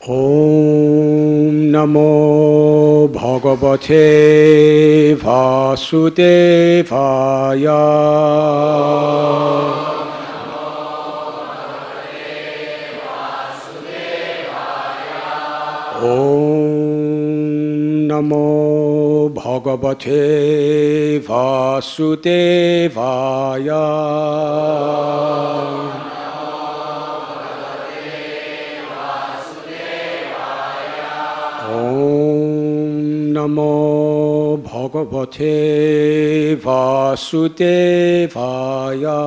Om Namo Bhagavate Vasudevaya. Om Namo Bhagavate Vasudevaya. Om Namo Bhagavate Vasudevaya.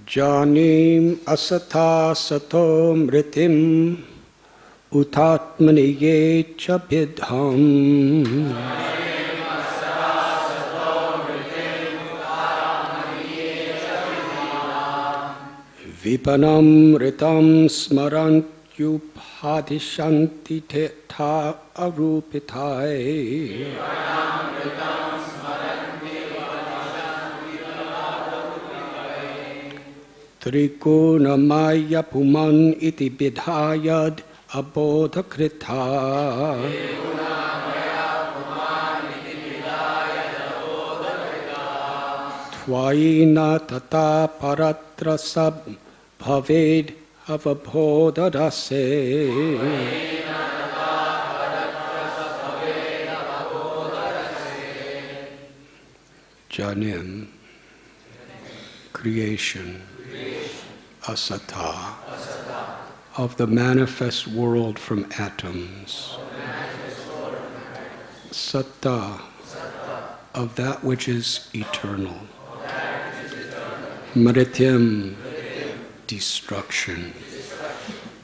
Janim asatha sato mritim utatmani yecha bidham. Vipanam ritam smarantyupadhishanti teta arupitai. Trikuna maya puman iti bidhayad abodhakrita. Twaina tata paratra sab bhaved avabodhadase. Janim, creation. Asata, of the manifest world from atoms. Satta, of that which is eternal. Mrityam, destruction.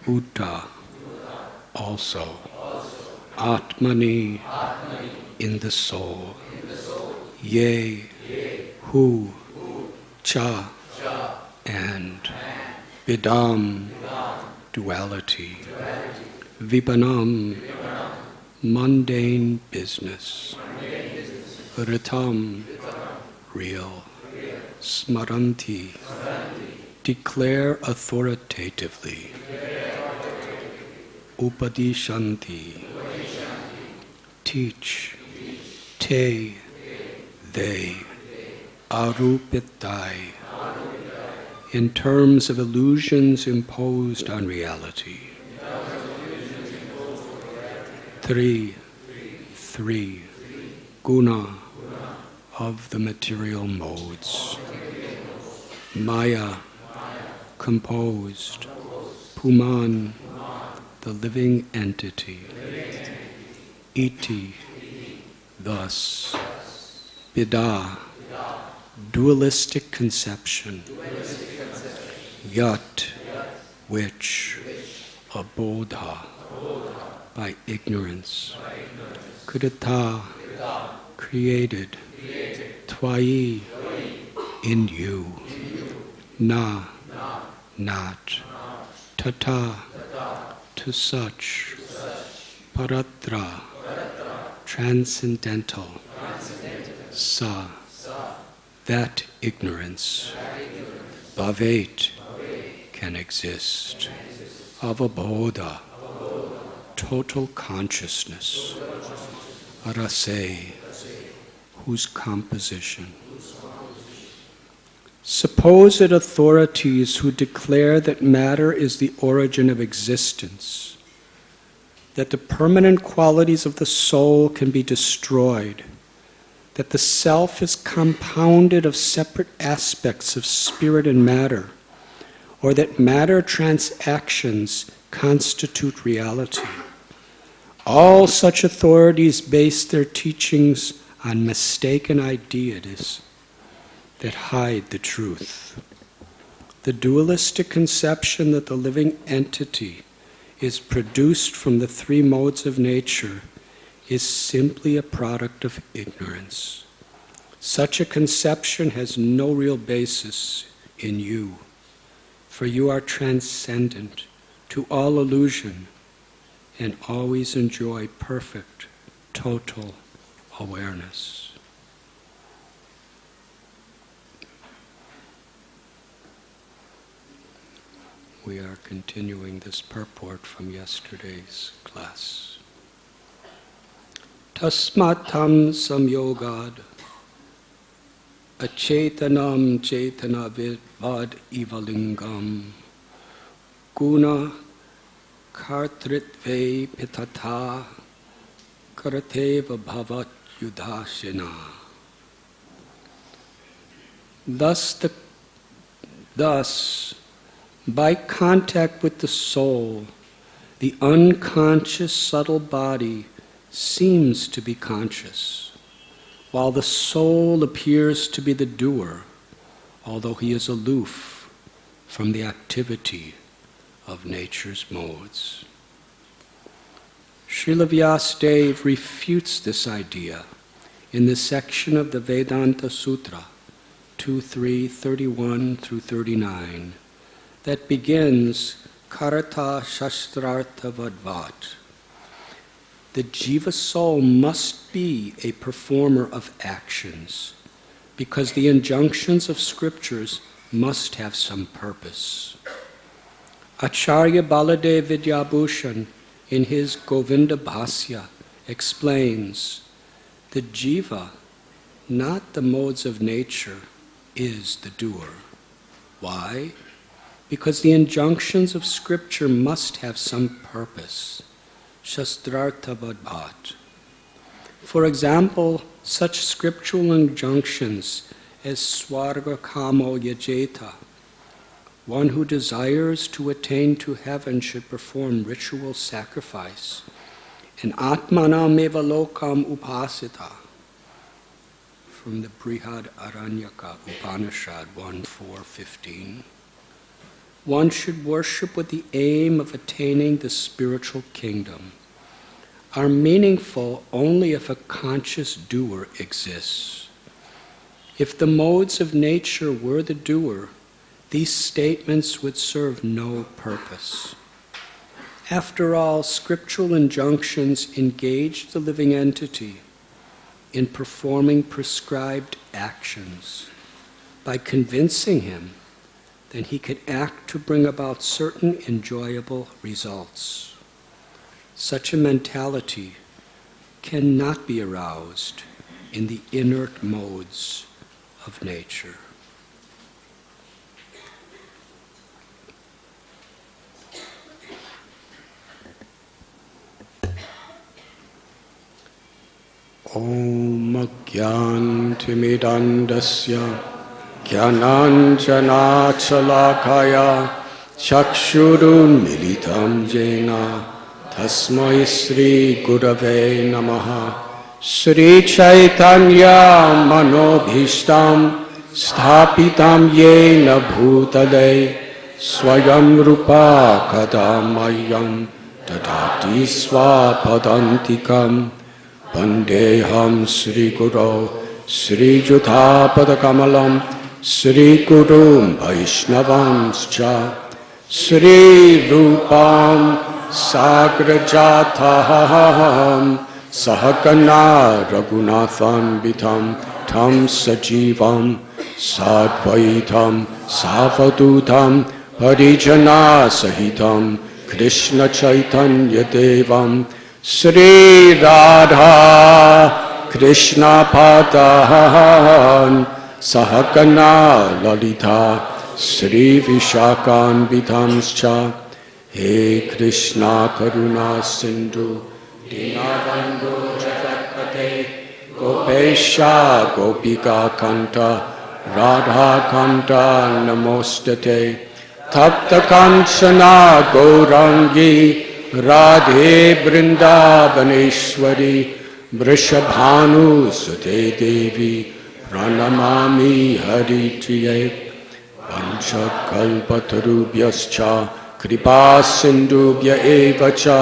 Uta, also. Atmani, in the soul. Ye, who, cha, and Vidam, duality. Vipanam, mundane business. Ritam, real. Smaranti, declare authoritatively. Upadishanti, teach. Te, they. Arupitai, in terms of illusions imposed on reality. Three, guna, of the material modes. Maya, composed. Puman, the living entity. Iti, thus. Bida, dualistic conception. Yat, which. Abodha, by ignorance. Krita, created. Twayi, in you. Na, not. Tata, to such. Paratra, transcendental. Sa, that ignorance. Bhavet, can exist. Avabodha, total consciousness. Rase, whose composition. Supposed authorities who declare that matter is the origin of existence, that the permanent qualities of the soul can be destroyed, that the self is compounded of separate aspects of spirit and matter, or that matter transactions constitute reality. All such authorities base their teachings on mistaken ideas that hide the truth. The dualistic conception that the living entity is produced from the three modes of nature is simply a product of ignorance. Such a conception has no real basis in you, for you are transcendent to all illusion and always enjoy perfect, total awareness. We are continuing this purport from yesterday's class. Tasmatam samyogad acetanam cetanavid ivalingam guna kartritve pitata karateva bhavat yudhashina. Thus, by contact with the soul, the unconscious subtle body seems to be conscious, while the soul appears to be the doer, although he is aloof from the activity of nature's modes. Srila Vyasadeva refutes this idea in the section of the Vedanta Sutra 2.3.31 through 39 that begins Karata Shastrartha Vadvat. The jiva soul must be a performer of actions because the injunctions of scriptures must have some purpose. Acharya Baladev Vidyabhushan in his Govinda Bhasya explains the jiva, not the modes of nature, is the doer. Why? Because the injunctions of scripture must have some purpose. Shastrartha Vadbhat. For example, such scriptural injunctions as Swarga Kamo Yajeta, one who desires to attain to heaven should perform ritual sacrifice, and Atmanam eva lokam upasita, from the Brihad Aranyaka Upanishad 1.4.15. One should worship with the aim of attaining the spiritual kingdom, are meaningful only if a conscious doer exists. If the modes of nature were the doer, these statements would serve no purpose. After all, scriptural injunctions engage the living entity in performing prescribed actions. By convincing him, then he could act to bring about certain enjoyable results. Such a mentality cannot be aroused in the inert modes of nature. Om Agyantimidandasya Jnananjana Chalakaya Chakshurun Militam Jena Tasmai Sri Gurave Namaha Sri Chaitanya Manobhishtam Sthapitam Yena Bhutale Swayam Rupa Kadamayam Dadati Swapadantikam Vandeham Sri Guru Sri Juthapadakamalam Sri Gurum Vaishnavanscha Sri Rupam Sagrajataham Sahakana Raghunathan Vitam Tam Sajivam Sadvaitam Savadutam Parijana Sahitam Krishna Chaitanya Devam Sri Radha Krishna Padahan Sahakana Lalita Sri Vishakan Vidhamscha He Krishna Karuna Sindhu Dinabandhu Jagatpate Gopesha Gopika Kanta Radha Kanta Namostate Tapta Kanchana Gaurangi Radhe Vrindavaneshwari Vrishabhanu Sute Devi Pranamami Haritiye Vanchakalpatarubhyascha Kripa Sindhubhya Evacha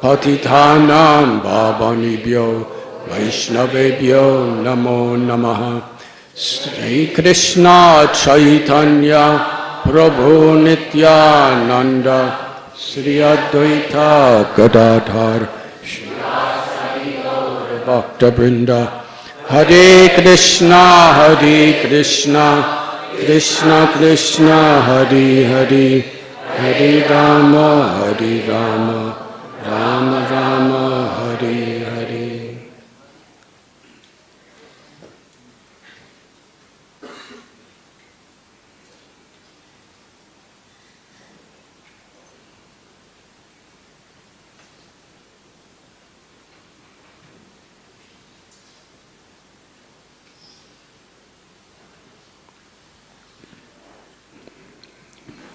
Patithanam Bhavanibhyo Vaishnavebhyo Namo Namaha Sri Krishna Chaitanya Prabhu Nityananda Sri Advaita Gadadhar Shri Bhakta Vrinda Hare Krishna Krishna Krishna Hare Hare Hare Rama Rama Rama Hare Hare.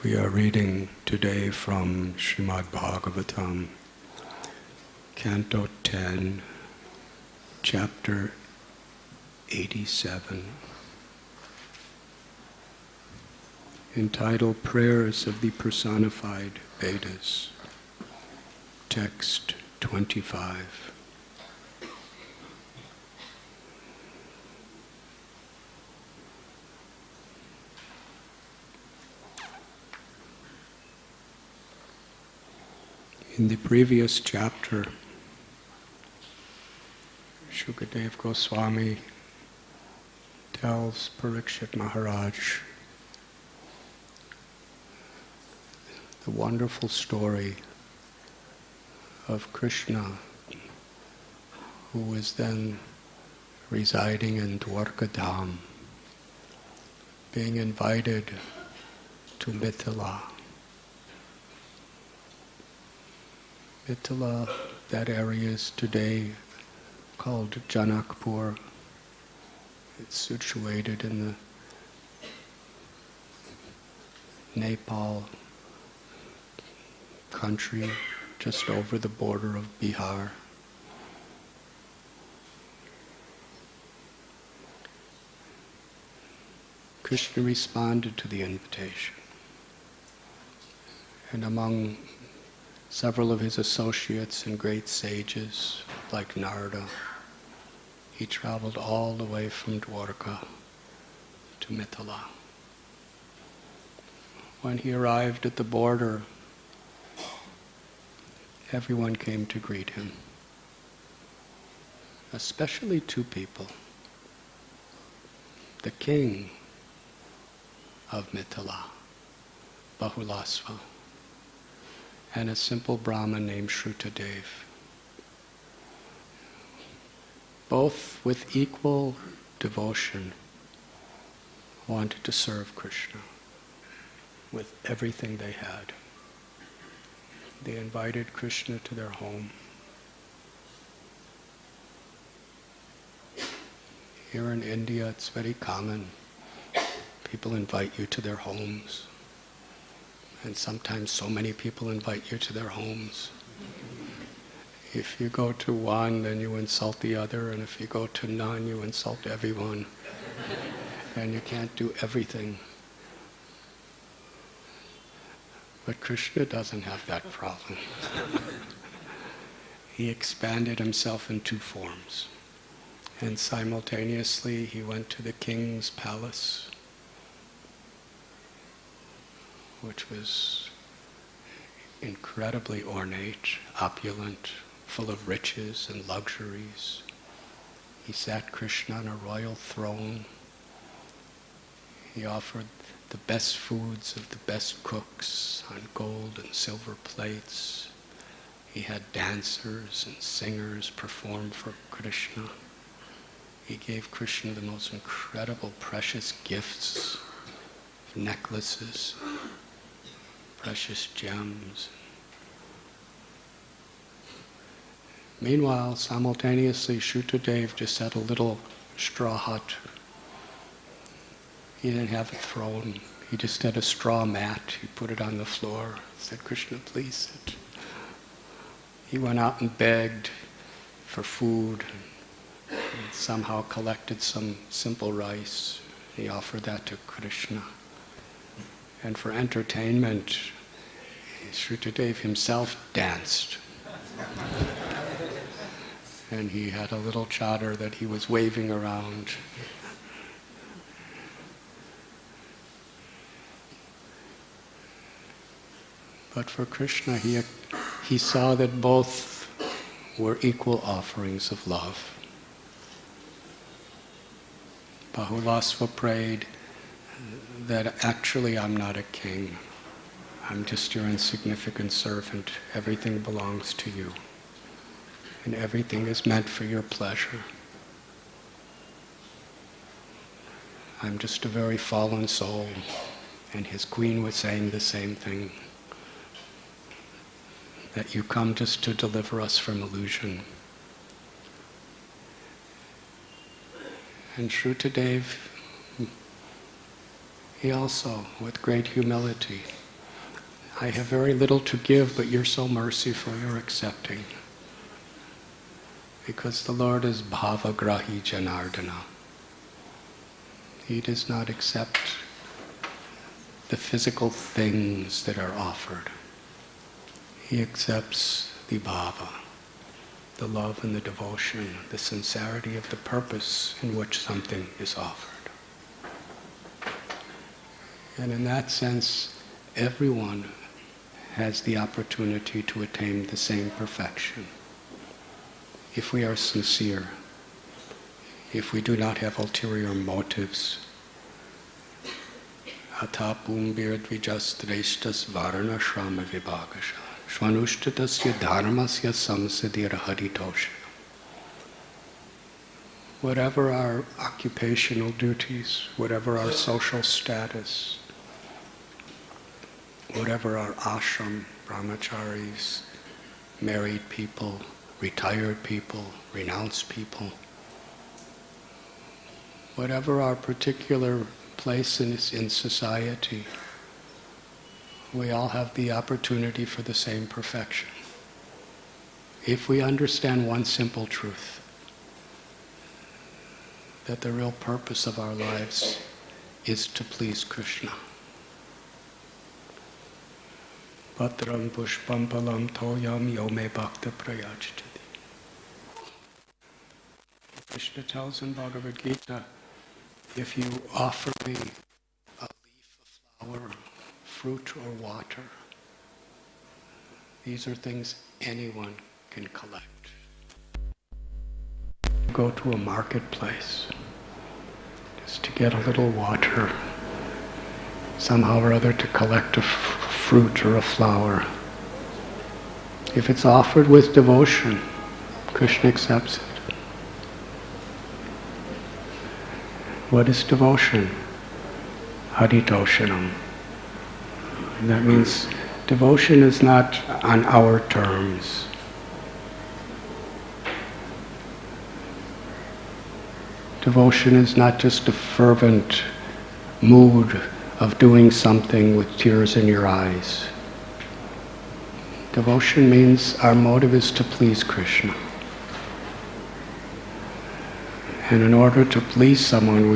We are reading today from Srimad Bhagavatam, Canto 10, Chapter 87, entitled Prayers of the Personified Vedas, Text 25. In the previous chapter, Shukadeva Goswami tells Parikshit Maharaj the wonderful story of Krishna, who was then residing in Dwarkadham, being invited to Mithila. Mithila, that area is today called Janakpur. It's situated in the Nepal country, just over the border of Bihar. Krishna responded to the invitation, and among several of his associates and great sages, like Narada, he traveled all the way from Dwarka to Mithila. When he arrived at the border, everyone came to greet him, especially two people: the king of Mithila, Bahulasva, and a simple Brahmin named Shrutadev. Both with equal devotion wanted to serve Krishna with everything they had. They invited Krishna to their home. Here in India, it's very common. People invite you to their homes. And sometimes so many people invite you to their homes. If you go to one, then you insult the other, and if you go to none, you insult everyone. And you can't do everything. But Krishna doesn't have that problem. He expanded himself in two forms. And simultaneously, he went to the king's palace, which was incredibly ornate, opulent, full of riches and luxuries. He sat Krishna on a royal throne. He offered the best foods of the best cooks on gold and silver plates. He had dancers and singers perform for Krishna. He gave Krishna the most incredible, precious gifts, necklaces, precious gems. Meanwhile, simultaneously, Shrutadev just had a little straw hut. He didn't have a throne. He just had a straw mat. He put it on the floor. Said, Krishna, please sit. He went out and begged for food. And somehow collected some simple rice. He offered that to Krishna. And for entertainment, Shrutadev himself danced. And he had a little chadar that he was waving around. But for Krishna, he saw that both were equal offerings of love. Bahulasva prayed that actually I'm not a king. I'm just your insignificant servant. Everything belongs to you. And everything is meant for your pleasure. I'm just a very fallen soul. And his queen was saying the same thing. That you come just to deliver us from illusion. And Shrutadev, he also, with great humility, I have very little to give, but you're so merciful, you're accepting. Because the Lord is bhavagrahi janardana. He does not accept the physical things that are offered. He accepts the bhava, the love and the devotion, the sincerity of the purpose in which something is offered. And in that sense, everyone has the opportunity to attain the same perfection. If we are sincere, if we do not have ulterior motives, atapum birdvijastrestas varana shrama vibhagasha. Shvanushtatasya dharmasya samsadira haritosha. Whatever our occupational duties, whatever our social status, whatever our ashram, brahmacharis, married people, retired people, renounced people, whatever our particular place in society, we all have the opportunity for the same perfection. If we understand one simple truth, that the real purpose of our lives is to please Krishna. Patram pushpam palam toyam yome bhakta prayachati. Krishna tells in Bhagavad Gita, if you offer me a leaf, a flower, fruit or water, these are things anyone can collect. Go to a marketplace just to get a little water, somehow or other to collect a fruit or a flower. If it's offered with devotion, Krishna accepts it. What is devotion? Haritoshanam. That means devotion is not on our terms. Devotion is not just a fervent mood of doing something with tears in your eyes. Devotion means our motive is to please Krishna. And in order to please someone,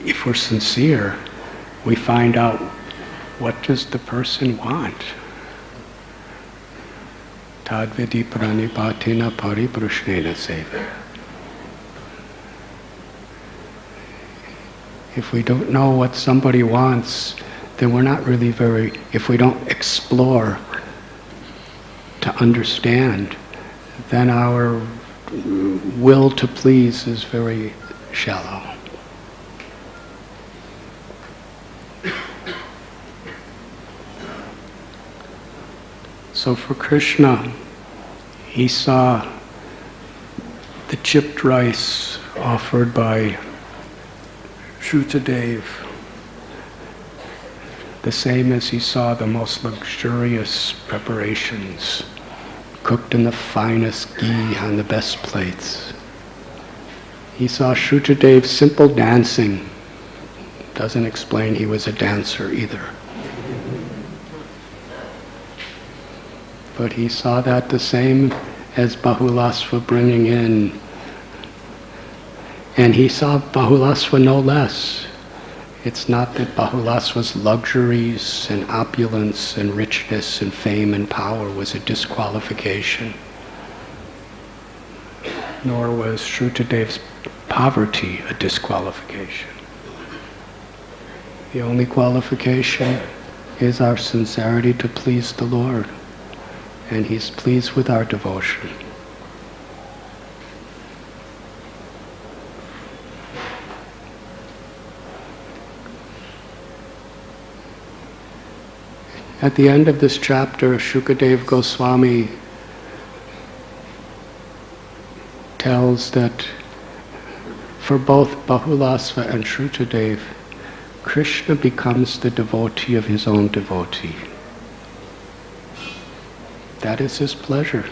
if we're sincere, we find out what does the person want. Tadvidi pranipatina pariprushnena seva. If we don't know what somebody wants, then we're not really if we don't explore to understand, then our will to please is very shallow. So for Krishna, he saw the chipped rice offered by Shrutadev, the same as he saw the most luxurious preparations, cooked in the finest ghee on the best plates. He saw Shrutadev's simple dancing. Doesn't explain he was a dancer either. But he saw that the same as Bahulasva bringing in. And he saw Bahulasva no less. It's not that Bahulasva's luxuries and opulence and richness and fame and power was a disqualification. Nor was Shrutadev's poverty a disqualification. The only qualification is our sincerity to please the Lord. And He's pleased with our devotion. At the end of this chapter, Shukadev Goswami tells that for both Bahulasva and Shrutadev, Krishna becomes the devotee of his own devotee. That is his pleasure.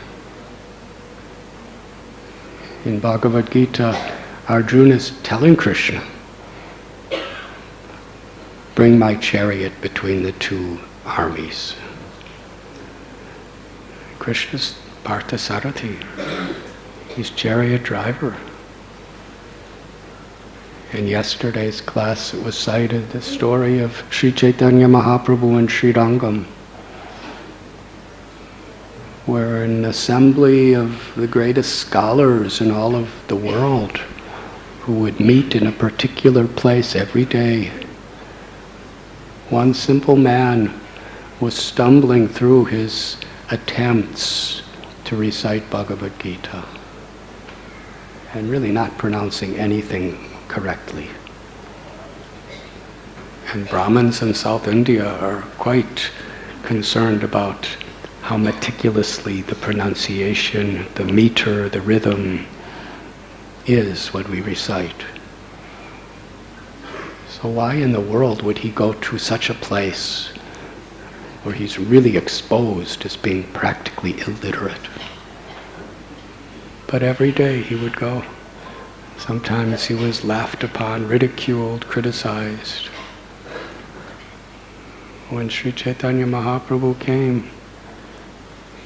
In Bhagavad Gita, Arjuna is telling Krishna, bring my chariot between the two armies. Krishna's Parthasarathi. He's chariot driver. In yesterday's class it was cited the story of Sri Chaitanya Mahaprabhu and Sri Rangam, where an assembly of the greatest scholars in all of the world who would meet in a particular place every day. One simple man was stumbling through his attempts to recite Bhagavad Gita and really not pronouncing anything correctly. And Brahmins in South India are quite concerned about how meticulously the pronunciation, the meter, the rhythm is when we recite. So why in the world would he go to such a place where he's really exposed as being practically illiterate? But every day he would go. Sometimes he was laughed upon, ridiculed, criticized. When Sri Chaitanya Mahaprabhu came,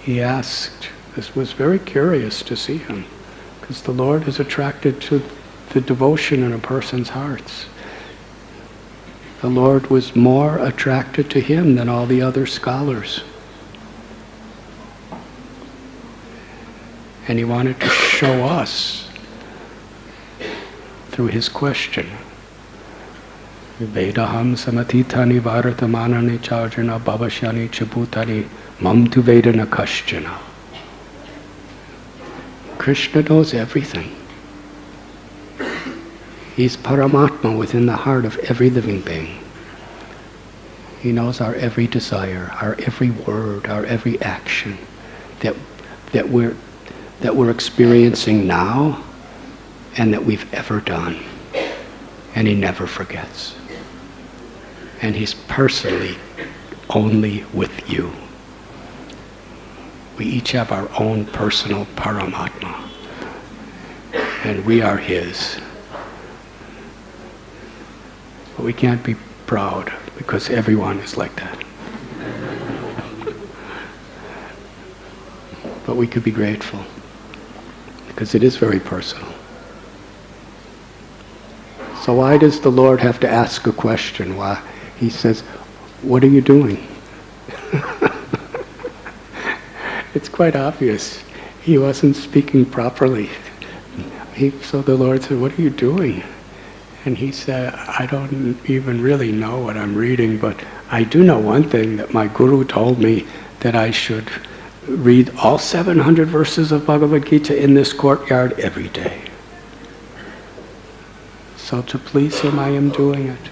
he asked, this was very curious to see him, because the Lord is attracted to the devotion in a person's hearts. The Lord was more attracted to him than all the other scholars. And he wanted to show us through his question. Vedaham samatitani varatamanani charjana bhavashyani chabutani mam tu vedana kashyana. Krishna knows everything. He's Paramatma within the heart of every living being. He knows our every desire, our every word, our every action that we're experiencing now and that we've ever done. And he never forgets. And he's personally only with you. We each have our own personal Paramatma. And we are his. But we can't be proud because everyone is like that. But we could be grateful because it is very personal. So why does the Lord have to ask a question? Why? He says, what are you doing? It's quite obvious. He wasn't speaking properly. So the Lord said, what are you doing? And he said, I don't even really know what I'm reading, but I do know one thing, that my Guru told me that I should read all 700 verses of Bhagavad Gita in this courtyard every day. So to please him, I am doing it.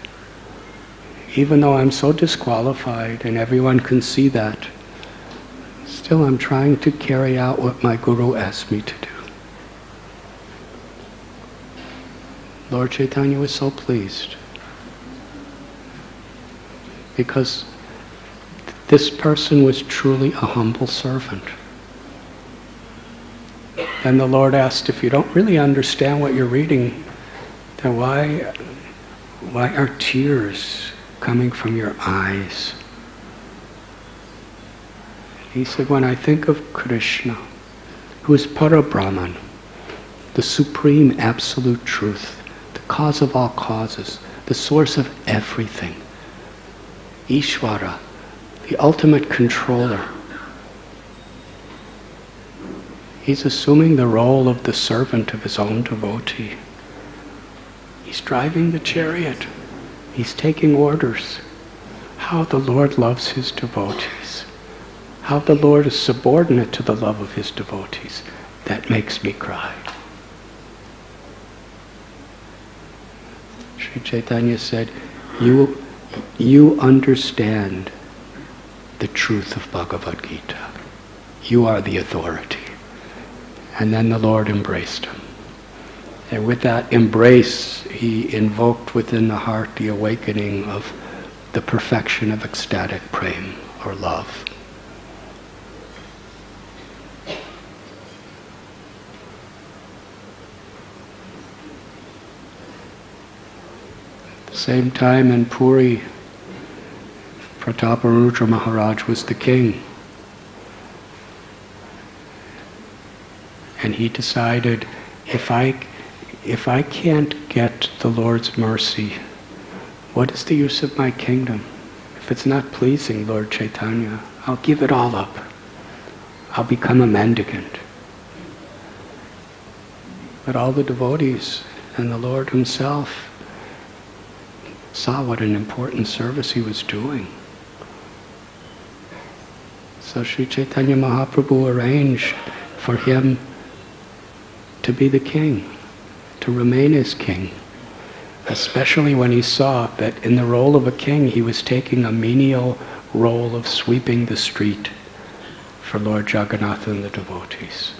Even though I'm so disqualified and everyone can see that, still I'm trying to carry out what my Guru asked me to do. Lord Chaitanya was so pleased because this person was truly a humble servant. And the Lord asked, if you don't really understand what you're reading, then why are tears coming from your eyes? He said, when I think of Krishna, who is Parabrahman, the supreme absolute truth, the cause of all causes, the source of everything, Ishvara, the ultimate controller, he's assuming the role of the servant of his own devotee. He's driving the chariot. He's taking orders. How the Lord loves his devotees. How the Lord is subordinate to the love of his devotees. That makes me cry. Sri Chaitanya said, you understand the truth of Bhagavad Gita. You are the authority. And then the Lord embraced him. And with that embrace, he invoked within the heart the awakening of the perfection of ecstatic prema, or love. At the same time in Puri, Prataparudra Maharaj was the king. And he decided, if I can't get the Lord's mercy, what is the use of my kingdom? If it's not pleasing Lord Chaitanya, I'll give it all up. I'll become a mendicant. But all the devotees and the Lord himself saw what an important service he was doing. So Sri Chaitanya Mahaprabhu arranged for him to be the king, to remain as king, especially when he saw that in the role of a king he was taking a menial role of sweeping the street for Lord Jagannatha and the devotees.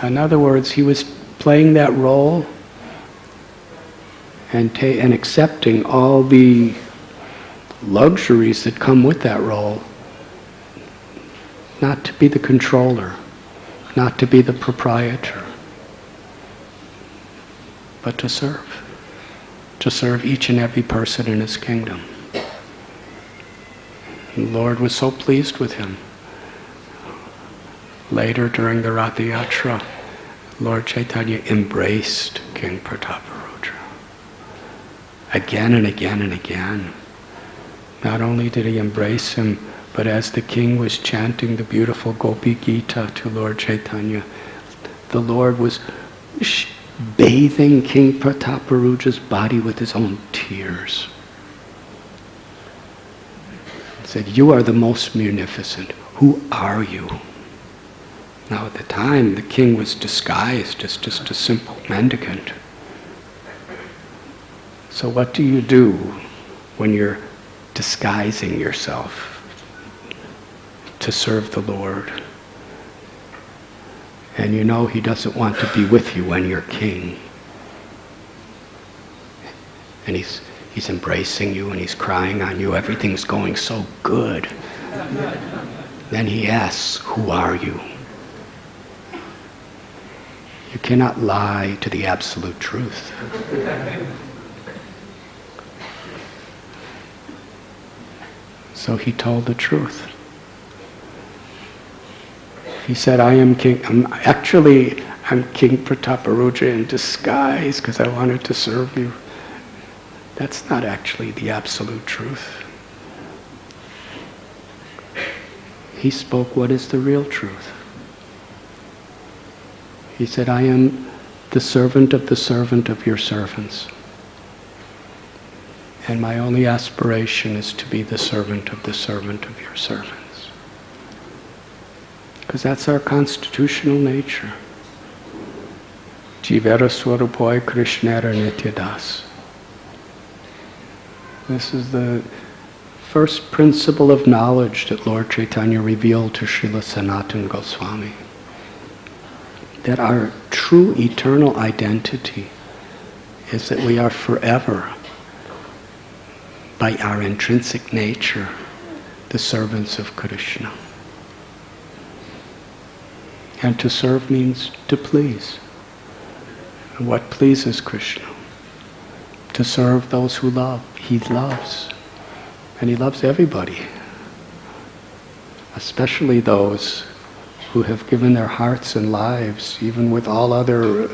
In other words, he was playing that role and accepting all the luxuries that come with that role, not to be the controller, not to be the proprietor, but to serve each and every person in his kingdom. And the Lord was so pleased with him. Later, during the Ratha Yatra, Lord Chaitanya embraced King Prataparudra. Again and again and again. Not only did he embrace him, but as the king was chanting the beautiful Gopi Gita to Lord Chaitanya, the Lord was bathing King Prataparudra's body with his own tears. He said, "You are the most munificent. Who are you?" Now at the time, the king was disguised as just a simple mendicant. So what do you do when you're disguising yourself to serve the Lord? And you know he doesn't want to be with you when you're king. And he's embracing you and he's crying on you. Everything's going so good. Then he asks, "Who are you?" You cannot lie to the absolute truth. So he told the truth. He said, I'm King Prataparudra in disguise because I wanted to serve you. That's not actually the absolute truth. He spoke what is the real truth. He said, I am the servant of your servants. And my only aspiration is to be the servant of your servants. Because that's our constitutional nature. Jivera Swarupoi Krishnera Nityadas. This is the first principle of knowledge that Lord Chaitanya revealed to Srila Sanatana Goswami. That our true eternal identity is that we are forever, by our intrinsic nature, the servants of Krishna. And to serve means to please. And what pleases Krishna? To serve those who love. He loves. And he loves everybody. Especially those who have given their hearts and lives, even with all other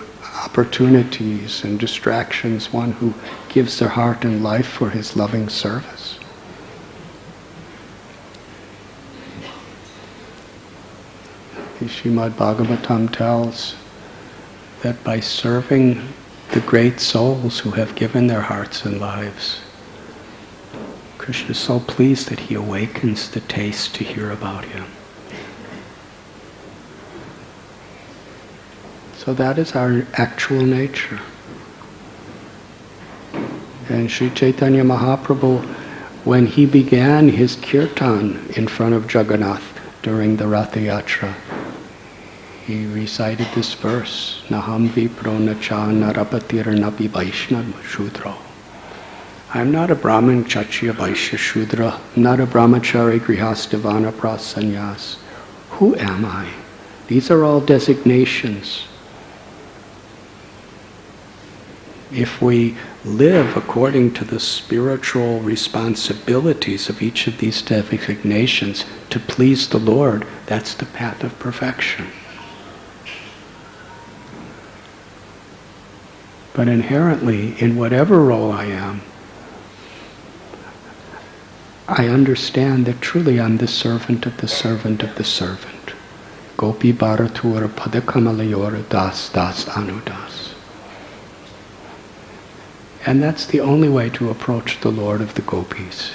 opportunities and distractions, one who gives their heart and life for his loving service. The Srimad Bhagavatam tells that by serving the great souls who have given their hearts and lives, Krishna is so pleased that he awakens the taste to hear about him. So that is our actual nature. And Sri Chaitanya Mahaprabhu, when he began his kirtan in front of Jagannath during the Ratha Yatra, he recited this verse, Naham vipro nacha narapatir napi vaishnav shudro. I am not a Brahmin, Kshatriya, Vaishya, Shudra, not a Brahmachari, Grihastha, Vanapras, Sannyas. Who am I? These are all designations. If we live according to the spiritual responsibilities of each of these designations to please the Lord, that's the path of perfection. But inherently, in whatever role I am, I understand that truly I'm the servant of the servant of the servant. Gopi bharatura padakamalayora das das anudas. And that's the only way to approach the Lord of the Gopis.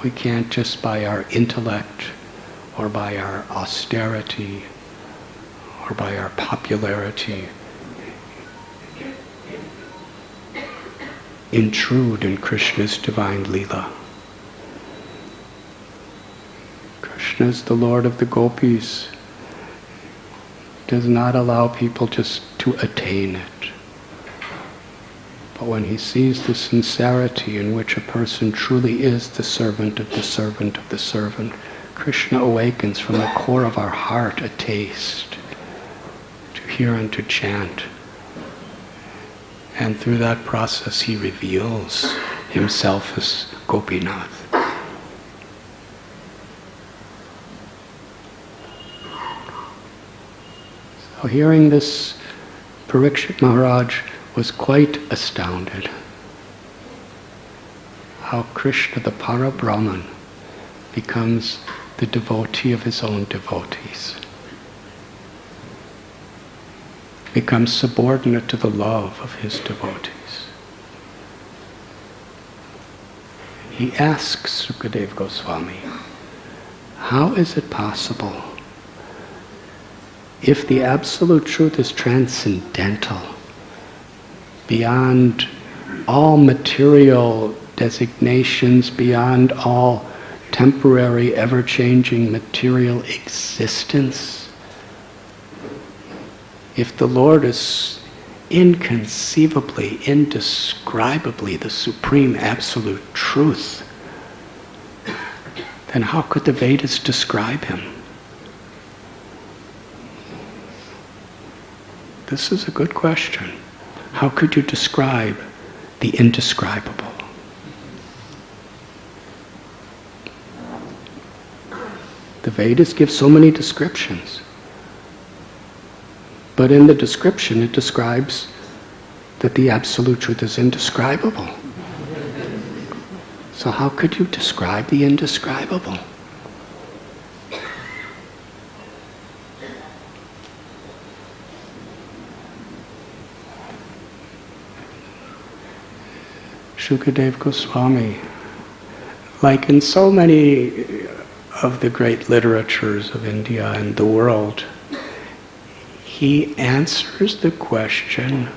We can't just by our intellect or by our austerity or by our popularity intrude in Krishna's divine Leela. Krishna is the Lord of the Gopis. Does not allow people just to attain it. But when he sees the sincerity in which a person truly is the servant of the servant of the servant, Krishna awakens from the core of our heart a taste to hear and to chant. And through that process he reveals himself as Gopinath. So hearing this, Parikshit Maharaj was quite astounded how Krishna, the Parabrahman, becomes the devotee of his own devotees, becomes subordinate to the love of his devotees. He asks Sukadeva Goswami, how is it possible, if the absolute truth is transcendental, beyond all material designations, beyond all temporary, ever-changing material existence, if the Lord is inconceivably, indescribably the supreme absolute truth, then how could the Vedas describe him? This is a good question. How could you describe the indescribable? The Vedas give so many descriptions. But in the description it describes that the absolute truth is indescribable. So how could you describe the indescribable? Sukadeva Goswami, like in so many of the great literatures of India and the world, he answers the question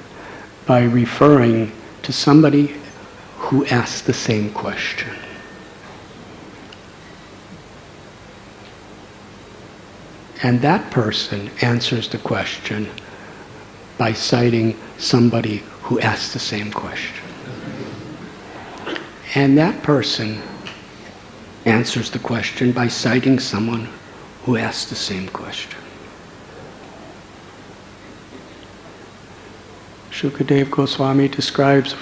by referring to somebody who asked the same question. And that person answers the question by citing somebody who asks the same question. And that person answers the question by citing someone who asks the same question. Shukadeva Goswami describes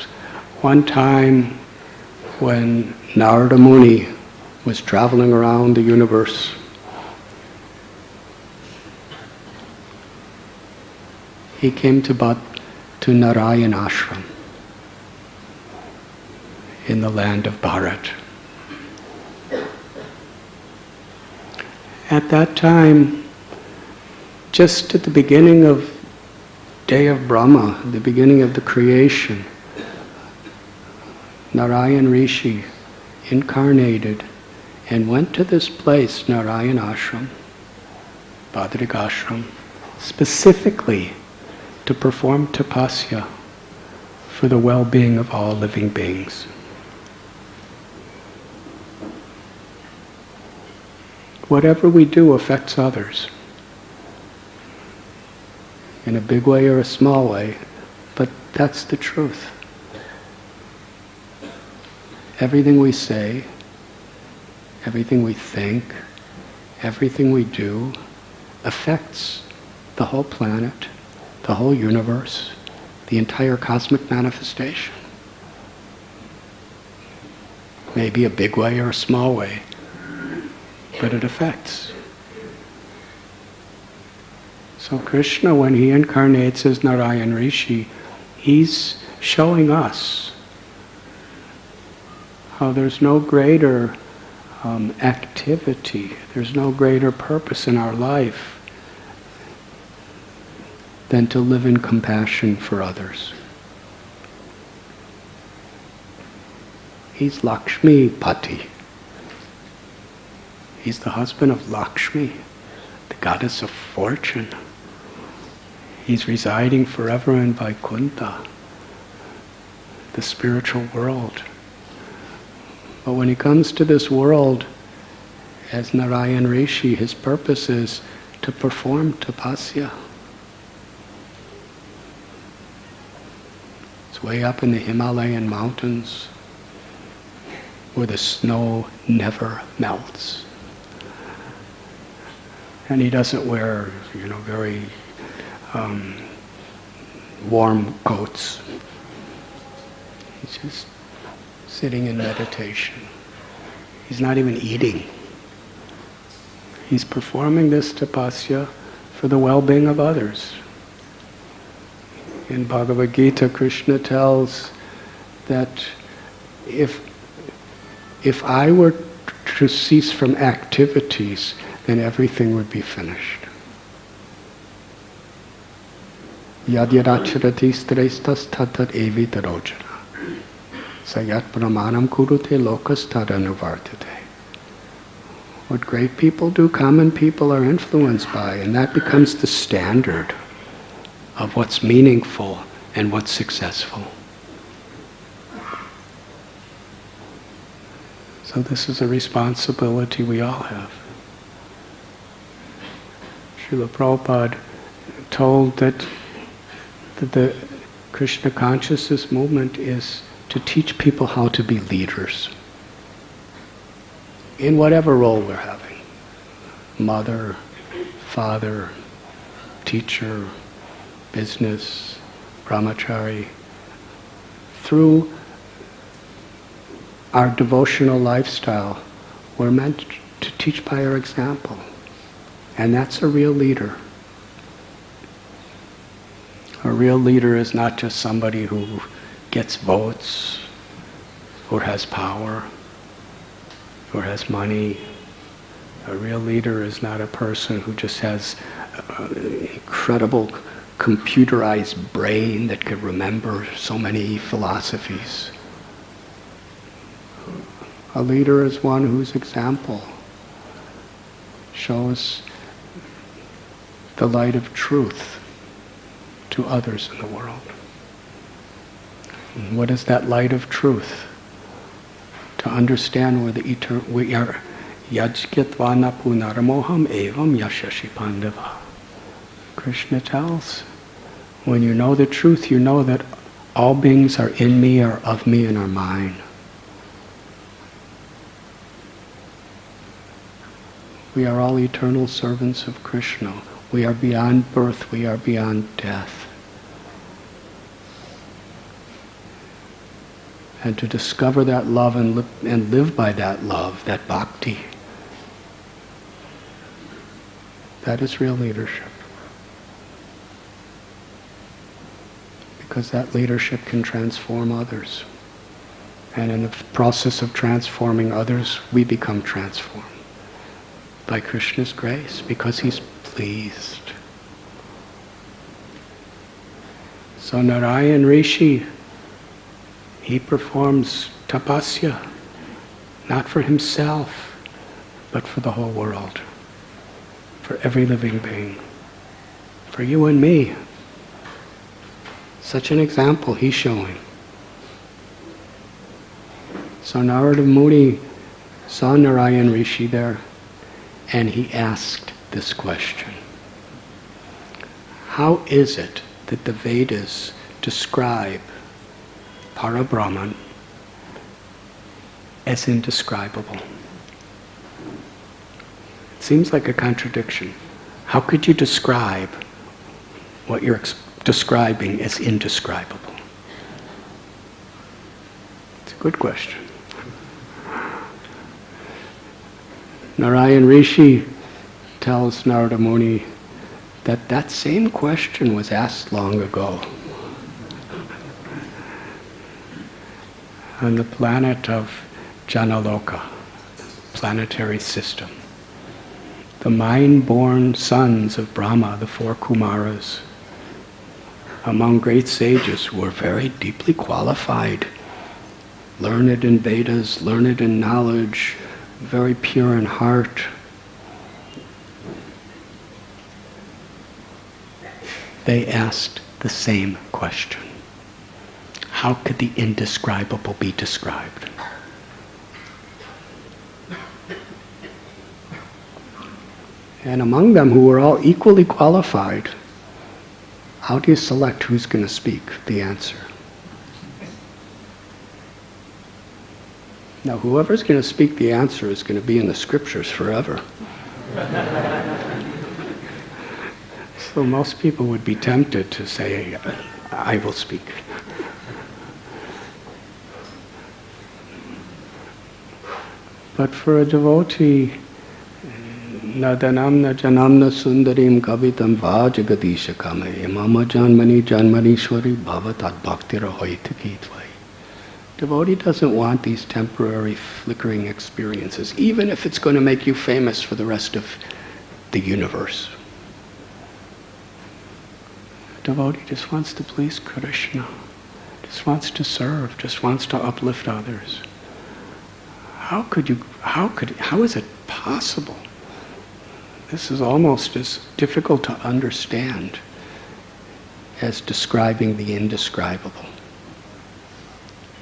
one time when Narada Muni was traveling around the universe. He came to Narayan Ashram in the land of Bharat. At that time, just at the beginning of day of Brahma, the beginning of the creation, Narayan Rishi incarnated and went to this place, Narayan Ashram, Badrik Ashram, specifically to perform tapasya for the well-being of all living beings. Whatever we do affects others, in a big way or a small way, but that's the truth. Everything we say, everything we think, everything we do affects the whole planet, the whole universe, the entire cosmic manifestation. Maybe a big way or a small way, but it affects. So Krishna, when he incarnates as Narayan Rishi, he's showing us how there's no greater activity, there's no greater purpose in our life than to live in compassion for others. He's Lakshmi Pati. He's the husband of Lakshmi, the goddess of fortune. He's residing forever in Vaikuntha, the spiritual world. But when he comes to this world as Narayan Rishi, his purpose is to perform tapasya. It's way up in the Himalayan mountains where the snow never melts. And he doesn't wear, very warm coats. He's just sitting in meditation. He's not even eating. He's performing this tapasya for the well-being of others. In Bhagavad Gita, Krishna tells that if I were to cease from activities, then everything would be finished. Yad yadacharati strestas tatat evi tarojana. Sayat pramanam kurute lokas tadanuvartate. What great people do, common people are influenced by, and that becomes the standard of what's meaningful and what's successful. So this is a responsibility we all have. Srila Prabhupada told that the Krishna consciousness movement is to teach people how to be leaders in whatever role we're having. Mother, father, teacher, business, brahmachari. Through our devotional lifestyle, we're meant to teach by our example. And that's a real leader. A real leader is not just somebody who gets votes, or has power, or has money. A real leader is not a person who just has an incredible computerized brain that can remember so many philosophies. A leader is one whose example shows the light of truth to others in the world. And what is that light of truth? To understand where we are. Yajkitvana punaramoham evam yashashi pandava. Krishna tells, when you know the truth, you know that All beings are in me, are of me, and are mine. We are all eternal servants of Krishna. We are beyond birth, we are beyond death. And to discover that love and live by that love, that bhakti, that is real leadership. Because that leadership can transform others. And in the process of transforming others, we become transformed by Krishna's grace, because he's pleased. So Narayan Rishi, he performs tapasya, not for himself, but for the whole world, for every living being, for you and me. Such an example he's showing. So Narada Muni saw Narayan Rishi there, and he asked this question. How is it that the Vedas describe Parabrahman as indescribable? It seems like a contradiction. How could you describe what you're describing as indescribable? It's a good question. Narayan Rishi tells Narada Muni that that same question was asked long ago on the planet of Janaloka, planetary system. The mind-born sons of Brahma, the four Kumaras, among great sages who were very deeply qualified, learned in Vedas, learned in knowledge, very pure in heart. They asked the same question. How could the indescribable be described? And among them, who were all equally qualified, how do you select who's going to speak the answer? Now, whoever's going to speak the answer is going to be in the scriptures forever. So most people would be tempted to say, I will speak. But for a devotee, Nadanam na janamna sundarim kavitam vajagadisha kame mama janmani janmanishwari bhavatat bhaktira hoitikitva. Devotee doesn't want these temporary flickering experiences, even if it's going to make you famous for the rest of the universe. Devotee just wants to please Krishna, just wants to serve, just wants to uplift others. How is it possible? This is almost as difficult to understand as describing the indescribable.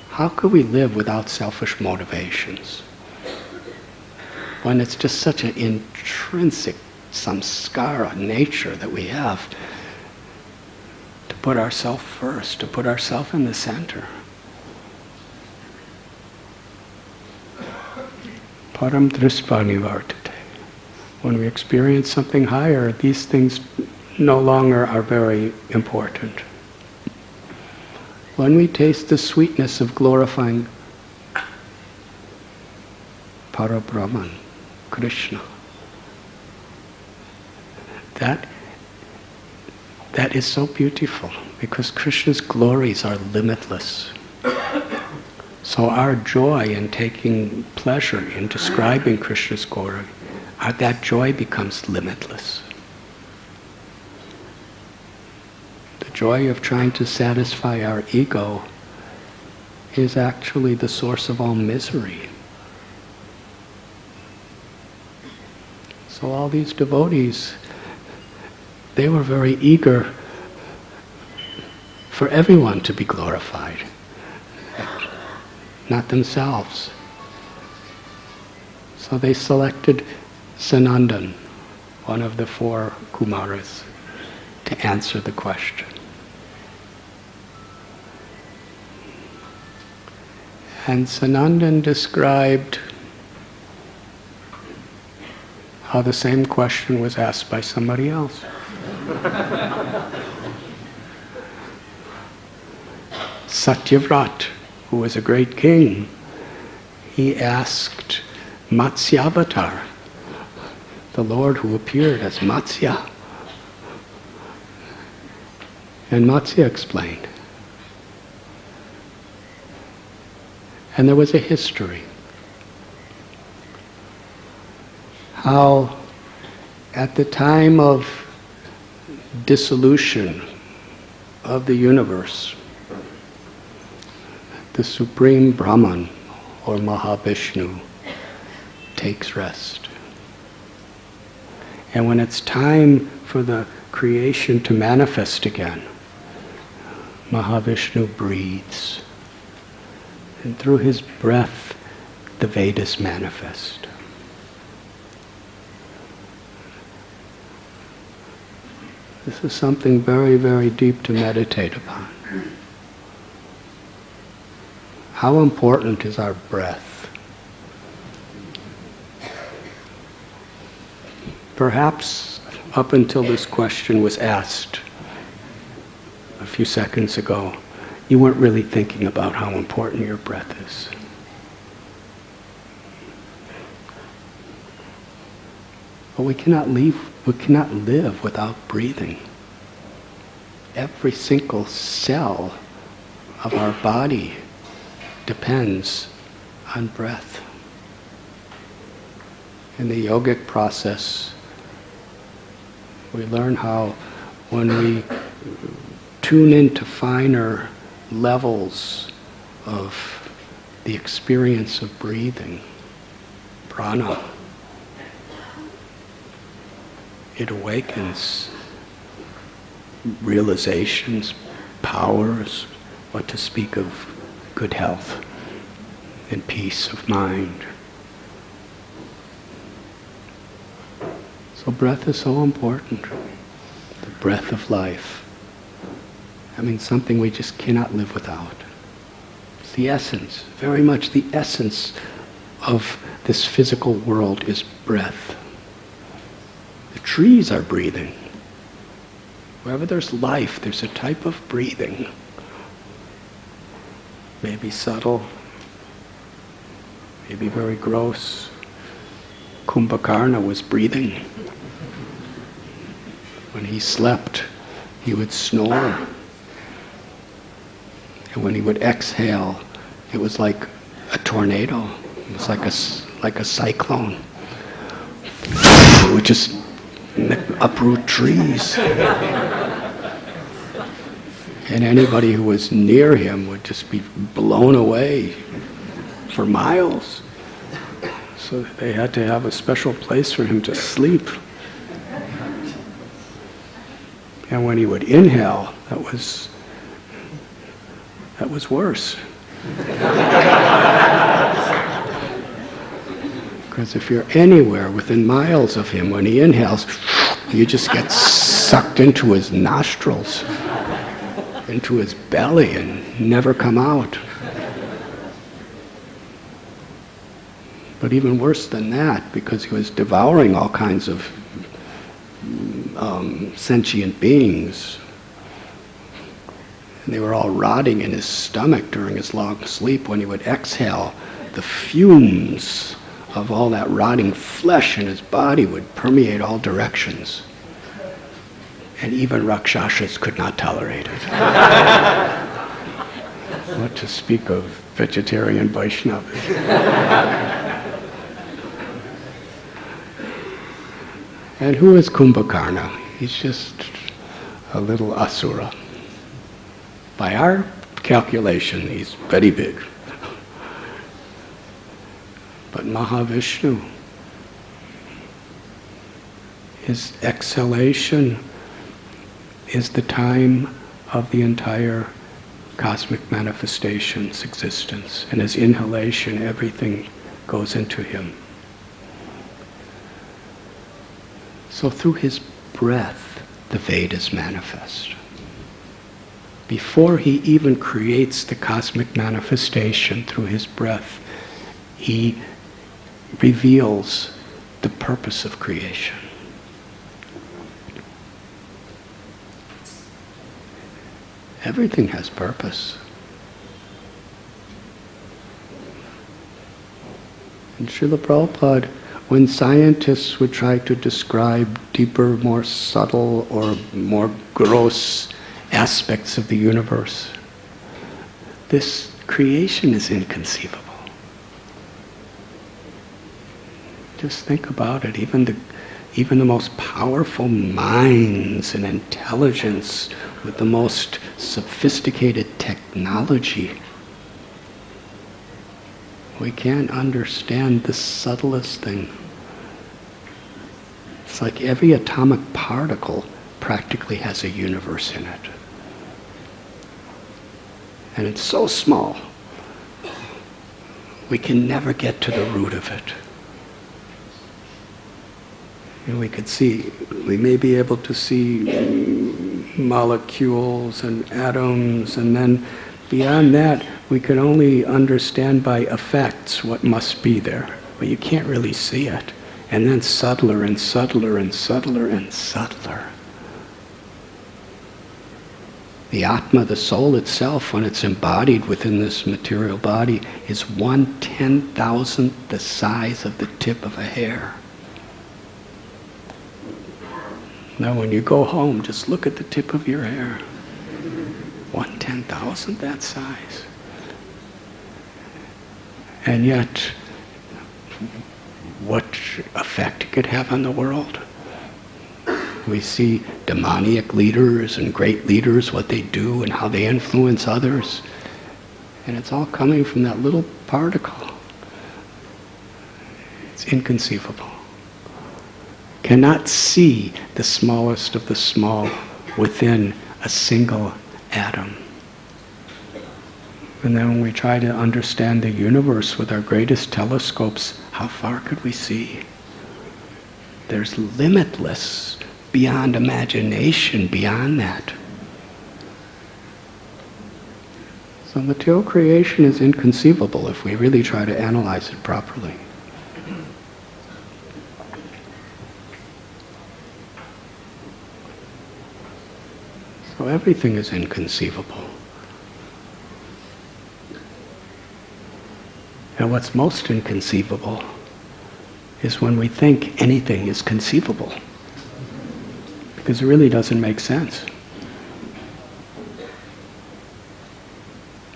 How could we live without selfish motivations when it's just such an intrinsic samskara nature that we have to put ourselves first, to put ourselves in the center? Param drispa nivartate. When we experience something higher, these things no longer are very important. When we taste the sweetness of glorifying Parabrahman, Krishna, that is so beautiful, because Krishna's glories are limitless. So our joy in taking pleasure in describing Krishna's glory, that joy becomes limitless. The joy of trying to satisfy our ego is actually the source of all misery. So all these devotees, they were very eager for everyone to be glorified, not themselves. So they selected Sanandan, one of the four Kumaras, to answer the question. And Sanandan described how the same question was asked by somebody else. Satyavrat, who was a great king, he asked Matsyavatar, the Lord who appeared as Matsya. And Matsya explained. And there was a history. How at the time of dissolution of the universe, the Supreme Brahman, or Mahavishnu, takes rest. And when it's time for the creation to manifest again, Mahavishnu breathes. And through his breath, the Vedas manifest. This is something very, very deep to meditate upon. How important is our breath? Perhaps up until this question was asked a few seconds ago, you weren't really thinking about how important your breath is. But we cannot live without breathing. Every single cell of our body depends on breath. In the yogic process, we learn how when we tune into finer levels of the experience of breathing, prana, it awakens realizations, powers, what to speak of good health and peace of mind. So breath is so important. The breath of life. I mean, something we just cannot live without. It's the essence, very much the essence of this physical world is breath. The trees are breathing. Wherever there's life, there's a type of breathing. Maybe subtle, maybe very gross. Kumbhakarna was breathing. When he slept, he would snore. And when he would exhale, it was like a tornado. It was like a cyclone. It would just uproot trees. And anybody who was near him would just be blown away for miles. So they had to have a special place for him to sleep. And when he would inhale, that was worse. Because if you're anywhere within miles of him, when he inhales, you just get sucked into his nostrils, into his belly, and never come out. But even worse than that, because he was devouring all kinds of sentient beings, and they were all rotting in his stomach during his long sleep. When he would exhale, the fumes of all that rotting flesh in his body would permeate all directions. And even Rakshasas could not tolerate it. What to speak of vegetarian Vaishnavas. And who is Kumbhakarna? He's just a little asura. By our calculation, he's very big. But Mahavishnu, his exhalation is the time of the entire cosmic manifestation's existence. And his inhalation, everything goes into him. So through his breath, the Vedas manifest. before he even creates the cosmic manifestation through his breath, he reveals the purpose of creation. Everything has purpose. And Srila Prabhupada, when scientists would try to describe deeper, more subtle, or more gross aspects of the universe, this creation is inconceivable. Just think about it. Even the most powerful minds and intelligence with the most sophisticated technology, we can't understand the subtlest thing. It's like every atomic particle practically has a universe in it. And it's so small, we can never get to the root of it. And we may be able to see molecules and atoms, and then beyond that, we can only understand by effects what must be there. But you can't really see it. And then subtler and subtler and subtler and subtler. The Atma, the soul itself, when it's embodied within this material body, is 1/10,000th the size of the tip of a hair. Now when you go home, just look at the tip of your hair. 1/10,000th that size. And yet, what effect it could have on the world? We see demoniac leaders and great leaders, what they do and how they influence others. And it's all coming from that little particle. It's inconceivable. Cannot see the smallest of the small within a single atom. And then when we try to understand the universe with our greatest telescopes, how far could we see? There's limitless, beyond imagination, beyond that. So material creation is inconceivable if we really try to analyze it properly. So everything is inconceivable. And what's most inconceivable is when we think anything is conceivable, because it really doesn't make sense.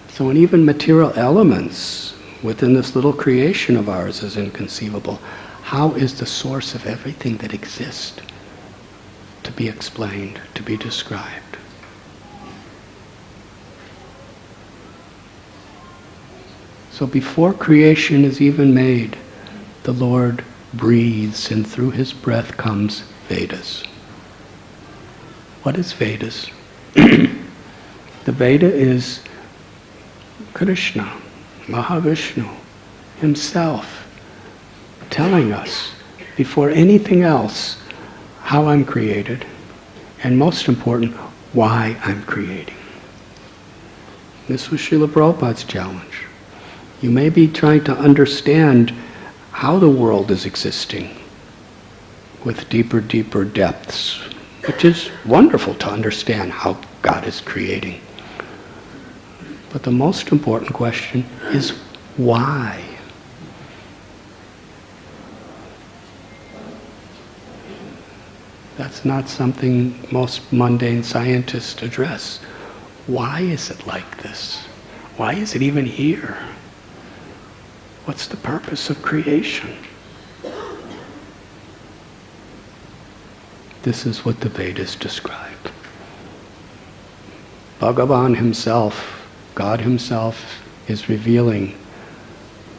So when even material elements within this little creation of ours is inconceivable, how is the source of everything that exists to be explained, to be described? So before creation is even made, the Lord breathes, and through his breath comes Vedas. What is Vedas? The Veda is Krishna, Mahavishnu, himself, telling us before anything else how I'm created, and most important, why I'm creating. This was Srila Prabhupada's challenge. You may be trying to understand how the world is existing with deeper depths, which is wonderful to understand how God is creating. But the most important question is why? That's not something most mundane scientists address. Why is it like this? Why is it even here? What's the purpose of creation? This is what the Vedas describe. Bhagavan himself, God himself, is revealing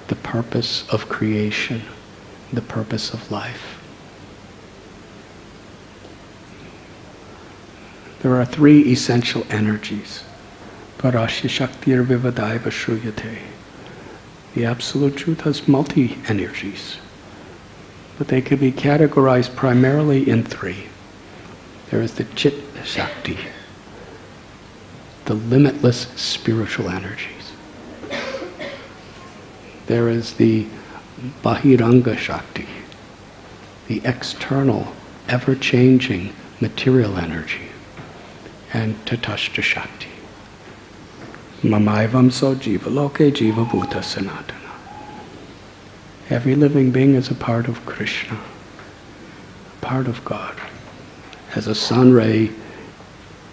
the purpose of creation, the purpose of life. There are three essential energies. Parashya Shaktir Vivadaiva Shruyate. The Absolute Truth has multi-energies, but they could be categorized primarily in three. There is the Chit Shakti, the the limitless spiritual energies. There is the Bahiranga Shakti, the external, ever-changing material energy, and Tatashta Shakti. Mamaivam so jiva loke jiva bhuta sanatana. Every living being is a part of Krishna, a part of God. As a sun ray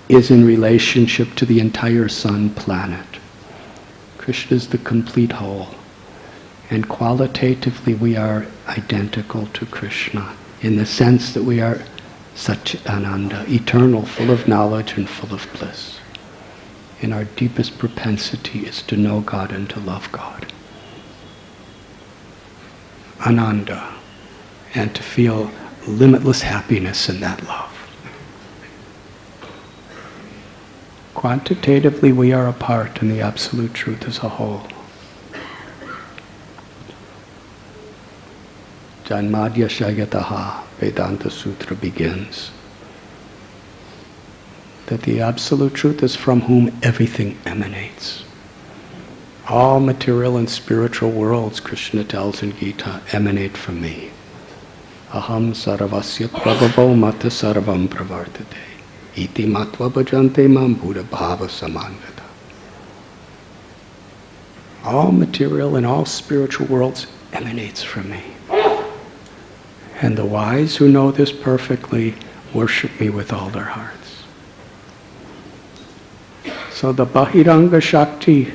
is in relationship to the entire sun planet, Krishna is the complete whole. And qualitatively we are identical to Krishna in the sense that we are Satchitananda, eternal, full of knowledge and full of bliss. And our deepest propensity is to know God and to love God. Ananda, and to feel limitless happiness in that love. Quantitatively we are a part and the Absolute Truth as a whole. Janmadya Shayataha, Vedanta Sutra begins. That the Absolute Truth is from whom everything emanates. All material and spiritual worlds, Krishna tells in Gita, emanate from me. Aham sarvasya prabhavo mata sarvam pravartate. Iti matva bhajante mam buddha bhava samandata. All material and all spiritual worlds emanates from me. And the wise who know this perfectly worship me with all their hearts. So the Bahiranga Shakti,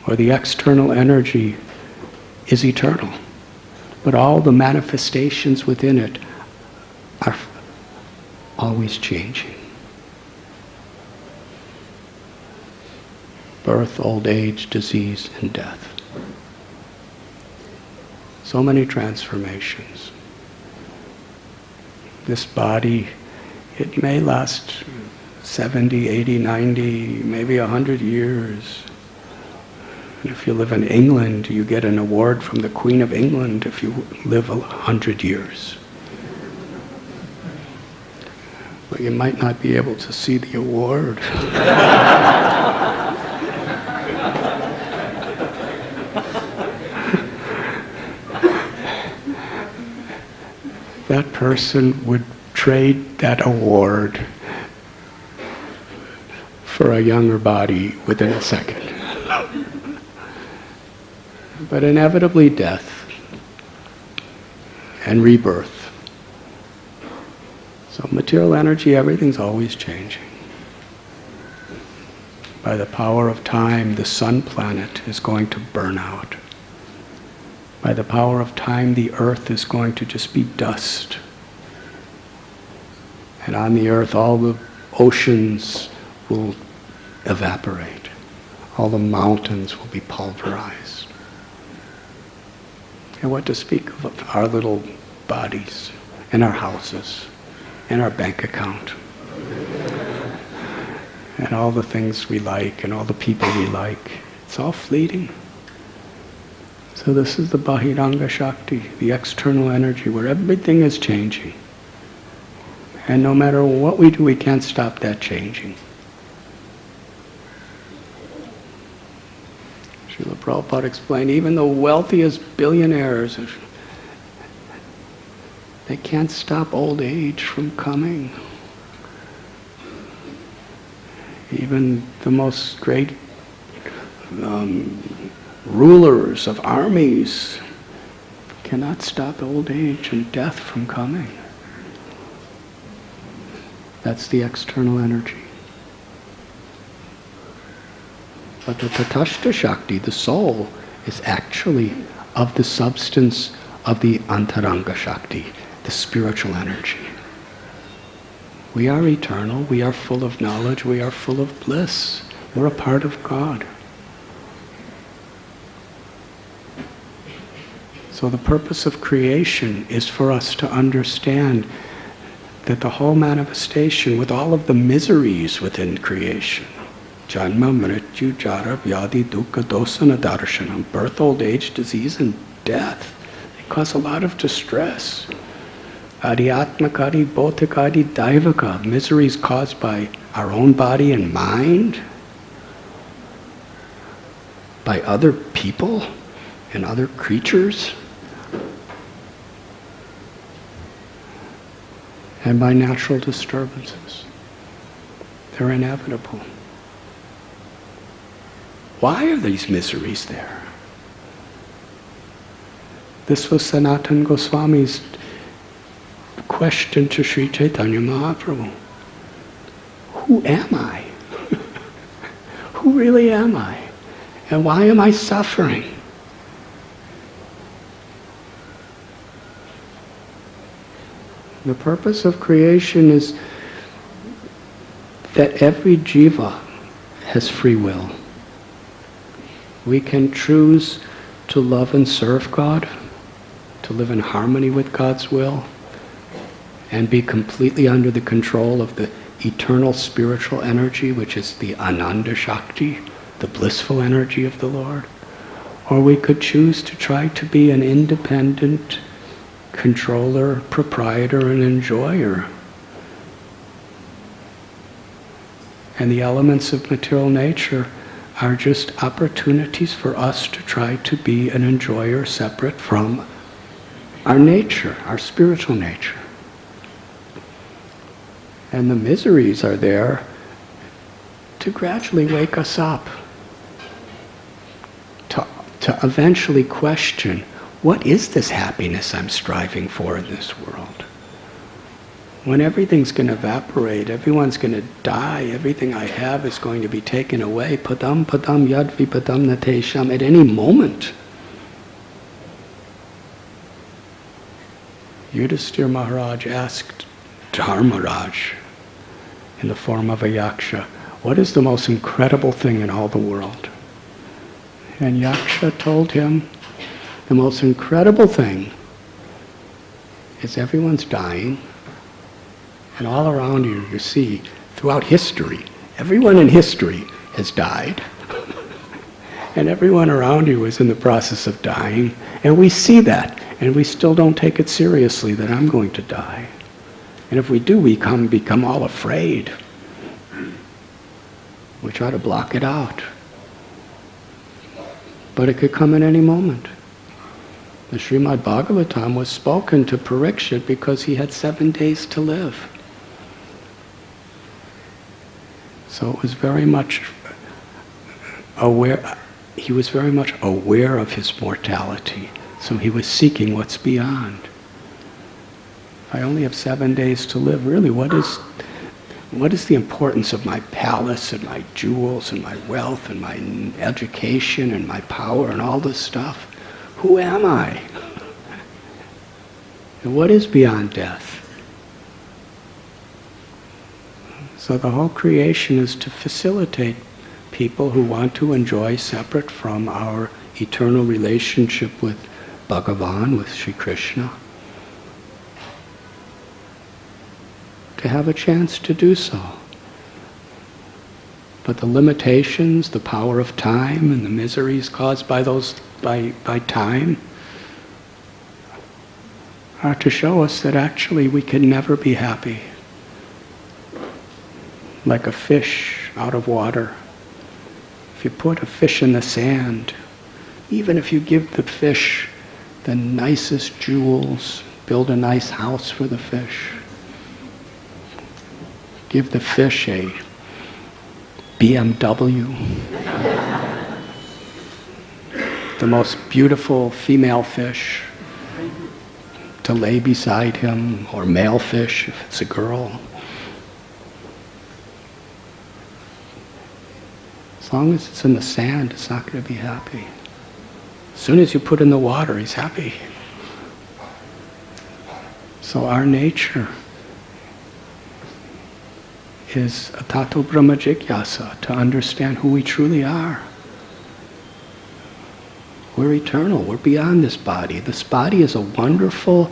or the external energy, is eternal. But all the manifestations within it are always changing. Birth, old age, disease, and death. So many transformations. This body, it may last 70, 80, 90, maybe 100 years. And if you live in England, you get an award from the Queen of England if you live 100 years. But you might not be able to see the award. That person would trade that award for a younger body within a second. But inevitably death and rebirth. So material energy, everything's always changing. By the power of time, the sun planet is going to burn out. By the power of time, the earth is going to just be dust. And on the earth, all the oceans will evaporate. All the mountains will be pulverized. And what to speak of our little bodies, and our houses, and our bank account, and all the things we like, and all the people we like. It's all fleeting. So this is the Bahiranga Shakti, the external energy, where everything is changing. And no matter what we do, we can't stop that changing. Srila Prabhupada explained, even the wealthiest billionaires, they can't stop old age from coming. Even the most great rulers of armies cannot stop old age and death from coming. That's the external energy. But the Tatashta Shakti, the soul, is actually of the substance of the Antaranga Shakti, the spiritual energy. We are eternal, we are full of knowledge, we are full of bliss. We're a part of God. So the purpose of creation is for us to understand that the whole manifestation, with all of the miseries within creation, Janma, Mrityu, Jara, Vyadi, Dukkha, Dosana, Darshanam, birth, old age, disease, and death, they cause a lot of distress. Adhyatmakadi, Bautikadi, Daivaka, miseries caused by our own body and mind, by other people and other creatures, and by natural disturbances. They're inevitable. Why are these miseries there? This was Sanatana Goswami's question to Sri Chaitanya Mahaprabhu. Who am I? Who really am I? And why am I suffering? The purpose of creation is that every jiva has free will. We can choose to love and serve God, to live in harmony with God's will, and be completely under the control of the eternal spiritual energy, which is the Ananda Shakti, the blissful energy of the Lord. Or we could choose to try to be an independent controller, proprietor, and enjoyer. And the elements of material nature are just opportunities for us to try to be an enjoyer separate from our nature, our spiritual nature. And the miseries are there to gradually wake us up, to eventually question, what is this happiness I'm striving for in this world? When everything's going to evaporate, everyone's going to die, everything I have is going to be taken away, padam padam yad vipadam natesham, at any moment. Yudhisthira Maharaj asked Dharmaraj, in the form of a yaksha, what is the most incredible thing in all the world? And yaksha told him, the most incredible thing is everyone's dying, and all around you, you see, throughout history, everyone in history has died. And everyone around you is in the process of dying, and we see that, and we still don't take it seriously that I'm going to die. And if we do, we become all afraid. We try to block it out. But it could come at any moment. The Srimad Bhagavatam was spoken to Parikshit because he had 7 days to live. So it was very much aware, he was very much aware of his mortality. So he was seeking what's beyond. I only have 7 days to live. Really, what is the importance of my palace and my jewels and my wealth and my education and my power and all this stuff? Who am I? And what is beyond death? So the whole creation is to facilitate people who want to enjoy separate from our eternal relationship with Bhagavan, with Sri Krishna, to have a chance to do so. But the limitations, the power of time, and the miseries caused by by time are to show us that actually we can never be happy. Like a fish out of water. If you put a fish in the sand, even if you give the fish the nicest jewels, build a nice house for the fish, give the fish a BMW, the most beautiful female fish to lay beside him, or male fish if it's a girl. As long as it's in the sand, it's not going to be happy. As soon as you put in the water, he's happy. So our nature is a tato brahma jigyasa, to understand who we truly are. We're eternal, we're beyond this body. This body is a wonderful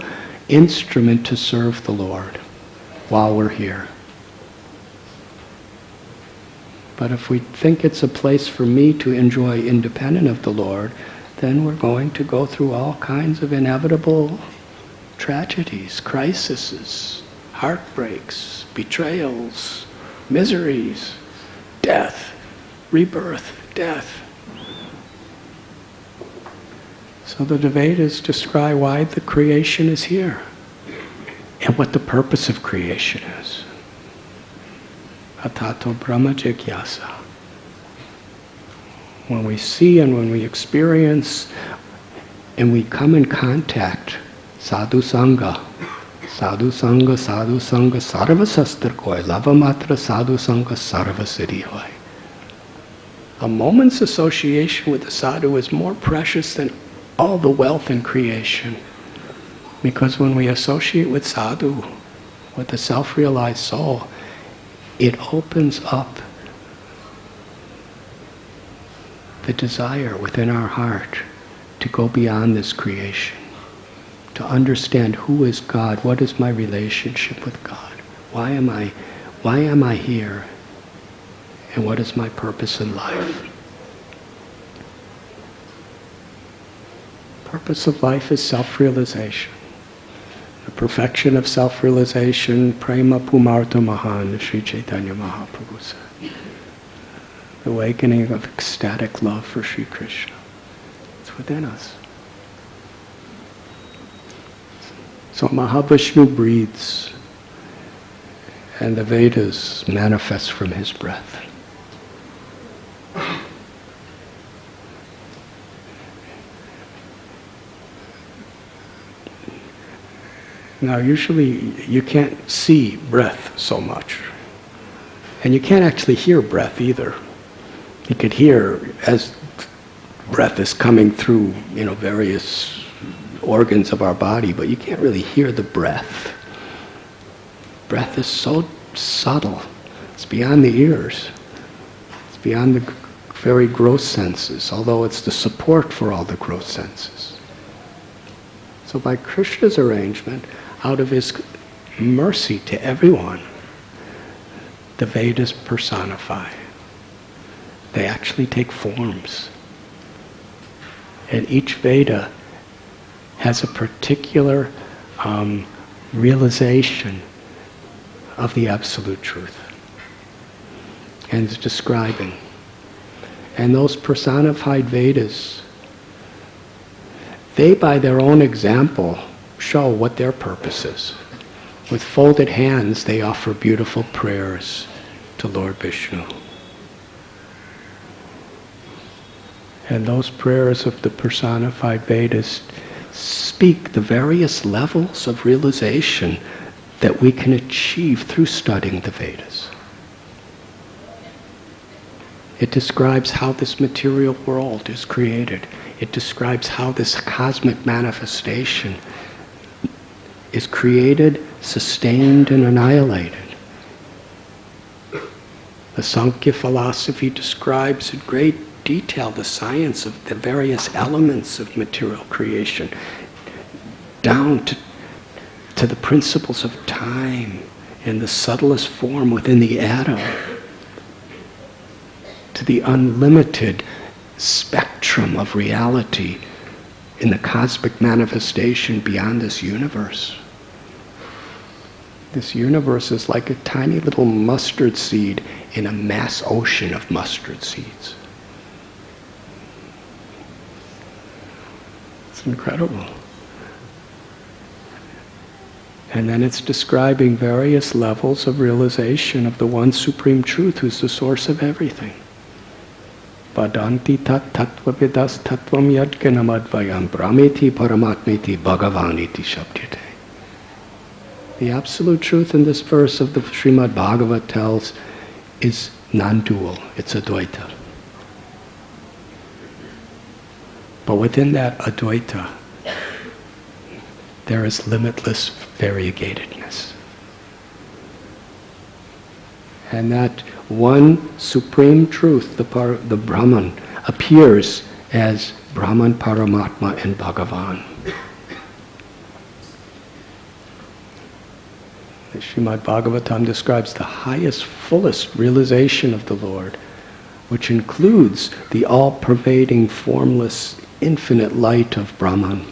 instrument to serve the Lord while we're here. But if we think it's a place for me to enjoy independent of the Lord, then we're going to go through all kinds of inevitable tragedies, crises, heartbreaks, betrayals, miseries, death, rebirth, death. So the Vedas describe why the creation is here and what the purpose of creation is. Atato Brahma Jigyasa. When we see and when we experience and we come in contact, sadhu sangha, sadhu sangha, sadhu sangha, sarva sastra koi, lava matra sadhu sangha, sarva siddhi hoy. A moment's association with the sadhu is more precious than all the wealth in creation. Because when we associate with sadhu, with the self-realized soul, it opens up the desire within our heart to go beyond this creation, to understand who is God, what is my relationship with God, why am I here, and what is my purpose in life. Purpose of life is self-realization. The perfection of self-realization, prema pumarta mahan, Sri Chaitanya Mahaprabhu said. The awakening of ecstatic love for Sri Krishna. It's within us. So Mahavishnu breathes, and the Vedas manifest from his breath. Now usually you can't see breath so much. And you can't actually hear breath either. You could hear as breath is coming through, various organs of our body, but you can't really hear the breath. Breath is so subtle. It's beyond the ears. It's beyond the very gross senses, although it's the support for all the gross senses. So by Krishna's arrangement, out of his mercy to everyone, the Vedas personify. They actually take forms. And each Veda has a particular realization of the absolute truth. And it's describing. And those personified Vedas, they by their own example show what their purpose is. With folded hands, they offer beautiful prayers to Lord Vishnu. And those prayers of the personified Vedas speak the various levels of realization that we can achieve through studying the Vedas. It describes how this material world is created. It describes how this cosmic manifestation is created, sustained, and annihilated. The Sankhya philosophy describes in great detail the science of the various elements of material creation, down to the principles of time in the subtlest form within the atom, to the unlimited spectrum of reality in the cosmic manifestation beyond this universe. This universe is like a tiny little mustard seed in a mass ocean of mustard seeds. It's incredible. And then it's describing various levels of realization of the one supreme truth who's the source of everything. Vadanti tat tattvavidas tattvam yadganamadvayam brahmeti paramatmeti bhagavaniti shabdyate. The absolute truth in this verse of the Srimad Bhagavat tells is non-dual. It's Advaita. But within that Advaita, there is limitless variegatedness. And that one supreme truth, the Brahman, appears as Brahman, Paramatma, and Bhagavan. The Srimad Bhagavatam describes the highest, fullest realization of the Lord, which includes the all-pervading, formless, infinite light of Brahman.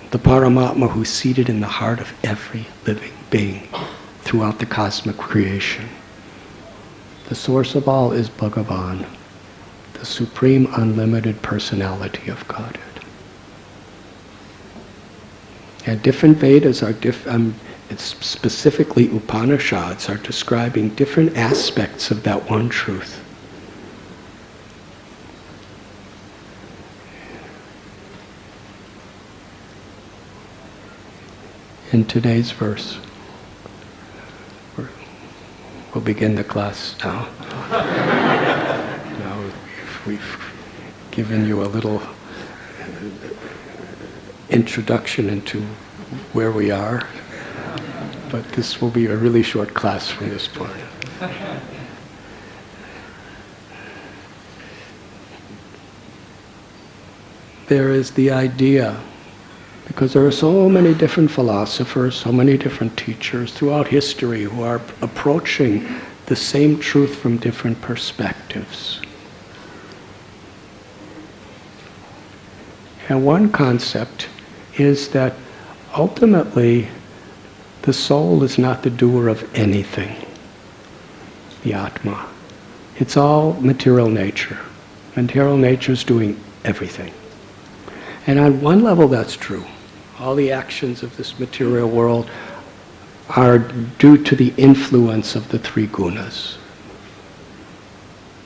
The Paramatma who's seated in the heart of every living being throughout the cosmic creation. The source of all is Bhagavan. The the supreme unlimited personality of Godhead. And different Vedas are it's specifically Upanishads are describing different aspects of that one truth. In today's verse, we'll begin the class now. Now we've given you a little introduction into where we are, but this will be a really short class from this point. There is the idea, because there are so many different philosophers, so many different teachers throughout history who are approaching the same truth from different perspectives. And one concept is that ultimately the soul is not the doer of anything, the Atma. It's all material nature. Material nature is doing everything. And on one level that's true. All the actions of this material world are due to the influence of the three gunas.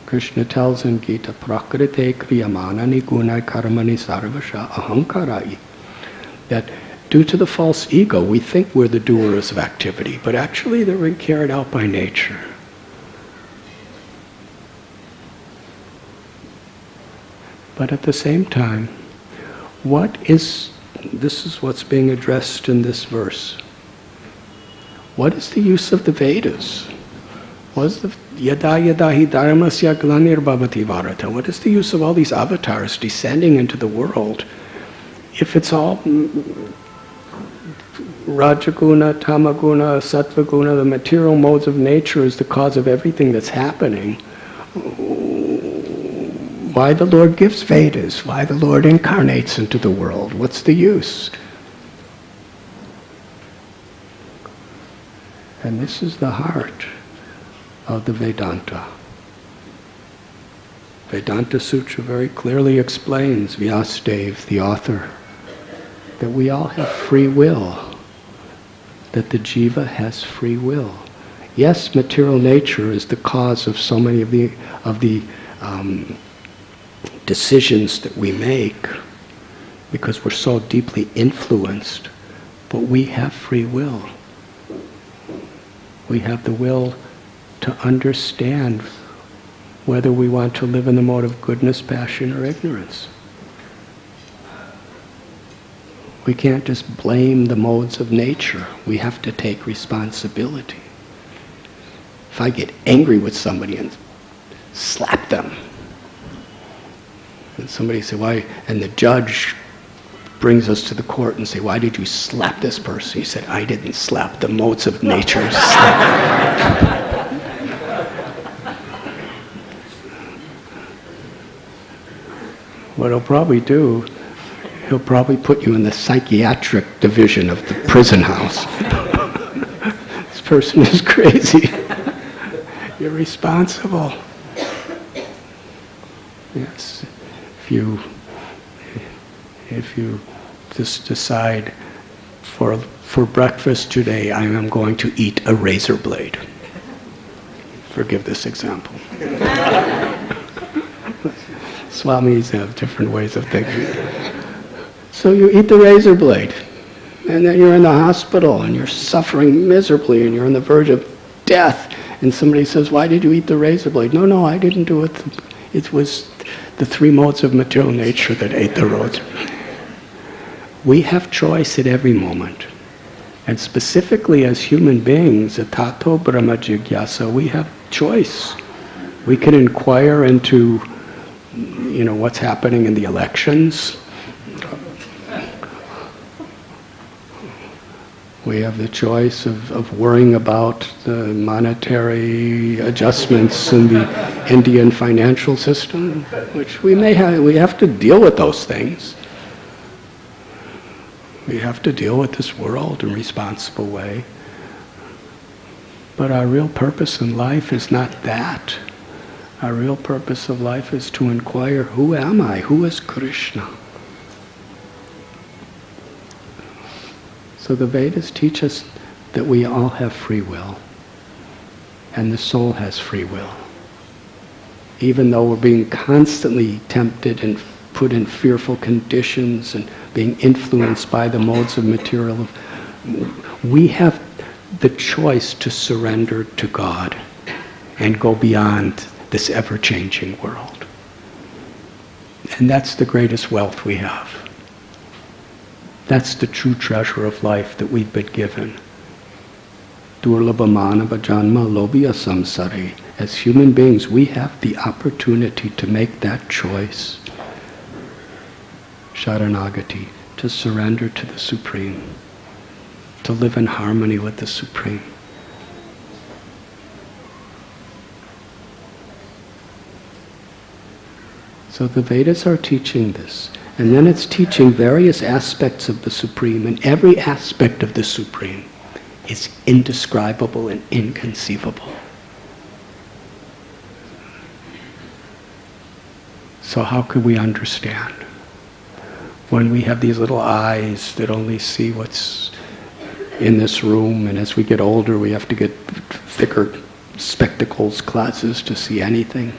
Krishna tells in Gita, Prakrite kriyamanani gunai karmani sarvasha ahankarai, that due to the false ego, we think we're the doers of activity, but actually they're being carried out by nature. But at the same time, this is what's being addressed in this verse. What is the use of the Vedas? What is the yada yada hi dharmasya glanir bhavati varata? What is the use of all these avatars descending into the world if it's all Rajaguna, Tamaguna, Sattvaguna, the material modes of nature is the cause of everything that's happening? Why the Lord gives Vedas? Why the Lord incarnates into the world? What's the use? And this is the heart of the Vedanta. Vedanta Sutra very clearly explains, Vyasadeva, the author, that we all have free will, that the jiva has free will. Yes, material nature is the cause of so many of the decisions that we make because we're so deeply influenced, but we have free will. We have the will to understand whether we want to live in the mode of goodness, passion, or ignorance. We can't just blame the modes of nature. We have to take responsibility. If I get angry with somebody and slap them, and somebody say, why? And the judge brings us to the court and say, why did you slap this person? He said, I didn't slap, the modes of nature. What he'll probably do, he'll probably put you in the psychiatric division of the prison house. This person is crazy. You're responsible. Yes. If you just decide for breakfast today I am going to eat a razor blade. Forgive this example. Swamis have different ways of thinking. So you eat the razor blade, and then you're in the hospital and you're suffering miserably and you're on the verge of death, and somebody says, why did you eat the razor blade? No, I didn't do it. It was the three modes of material nature that ate the razor. We have choice at every moment. And specifically as human beings, at Tato Brahma Jigyasa, we have choice. We can inquire into, what's happening in the elections. We have the choice of worrying about the monetary adjustments in the Indian financial system, which we have to deal with those things. We have to deal with this world in a responsible way. But our real purpose in life is not that. Our real purpose of life is to inquire, who am I? Who is Krishna? So the Vedas teach us that we all have free will, and the soul has free will. Even though we're being constantly tempted and put in fearful conditions and being influenced by the modes of material, we have the choice to surrender to God and go beyond this ever-changing world. And that's the greatest wealth we have. That's the true treasure of life that we've been given. Durlabha manava janma lobhya samsare. As human beings, we have the opportunity to make that choice. Sharanagati, to surrender to the Supreme, to live in harmony with the Supreme. So the Vedas are teaching this. And then it's teaching various aspects of the Supreme, and every aspect of the Supreme is indescribable and inconceivable. So how could we understand? When we have these little eyes that only see what's in this room, and as we get older we have to get thicker spectacles, glasses to see anything.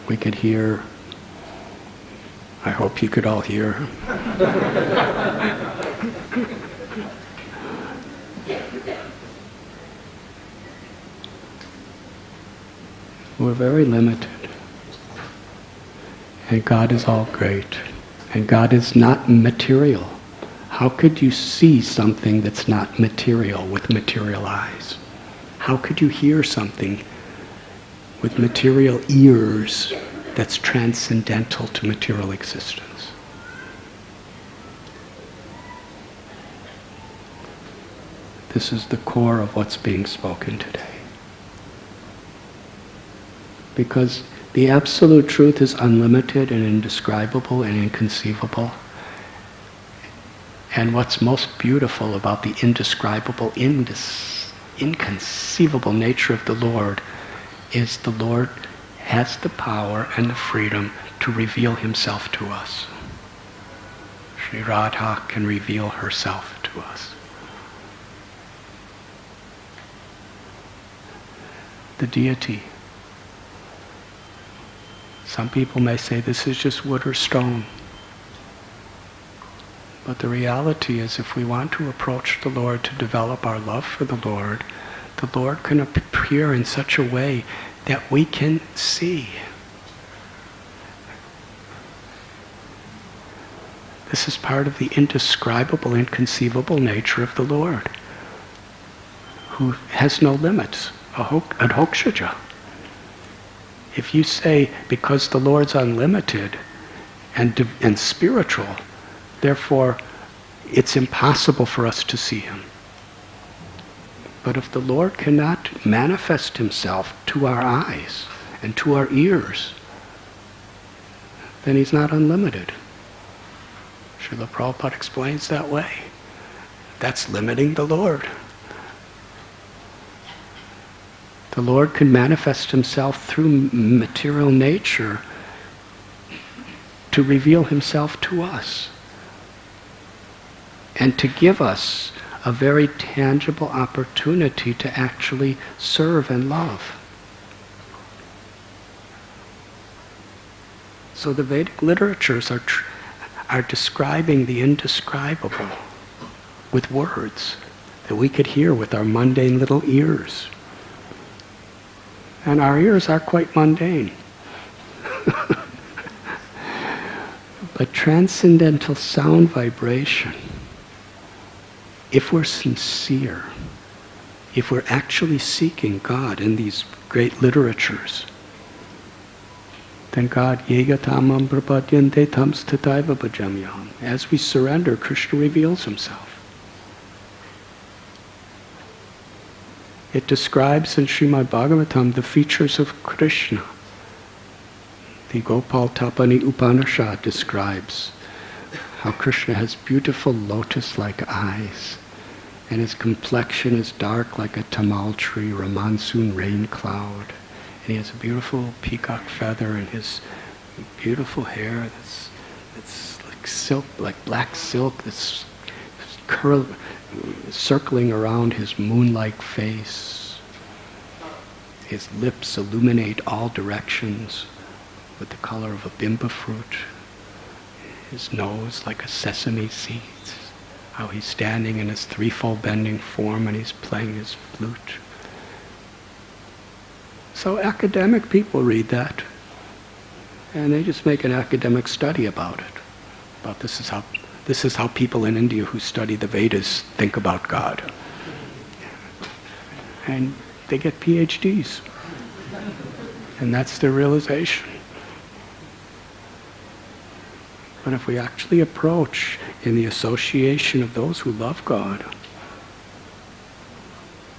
We could hear. I hope you could all hear. We're very limited. And God is all great. And God is not material. How could you see something that's not material with material eyes? How could you hear something with material ears that's transcendental to material existence? This is the core of what's being spoken today. Because the absolute truth is unlimited and indescribable and inconceivable. And what's most beautiful about the indescribable, inconceivable nature of the Lord is the Lord has the power and the freedom to reveal himself to us. Sri Radha can reveal herself to us. The deity. Some people may say this is just wood or stone. But the reality is, if we want to approach the Lord to develop our love for the Lord can appear in such a way that we can see. This is part of the indescribable, inconceivable nature of the Lord, who has no limits, adhokshaja. If you say, because the Lord's unlimited and spiritual, therefore it's impossible for us to see him. But if the Lord cannot manifest himself to our eyes and to our ears, then he's not unlimited. Srila Prabhupada explains that way. That's limiting the Lord. The Lord can manifest himself through material nature to reveal himself to us and to give us a very tangible opportunity to actually serve and love. So the Vedic literatures are describing the indescribable with words that we could hear with our mundane little ears. And our ears are quite mundane. But transcendental sound vibration, if we're sincere, if we're actually seeking God in these great literatures, then God, yegatamam prapadyante tam stataiva bhajamyam. As we surrender, Krishna reveals himself. It describes in Srimad Bhagavatam the features of Krishna. The Gopal Tapani Upanishad describes how Krishna has beautiful lotus-like eyes and his complexion is dark like a tamal tree or a monsoon rain cloud. And he has a beautiful peacock feather, and his beautiful hair that's like silk, like black silk, that's circling around his moon-like face. His lips illuminate all directions with the color of a bimba fruit. His nose like a sesame seed. How he's standing in his threefold bending form and he's playing his flute. So academic people read that, and they just make an academic study about it. About this is how people in India who study the Vedas think about God. And they get PhDs. And that's their realization. But if we actually approach in the association of those who love God,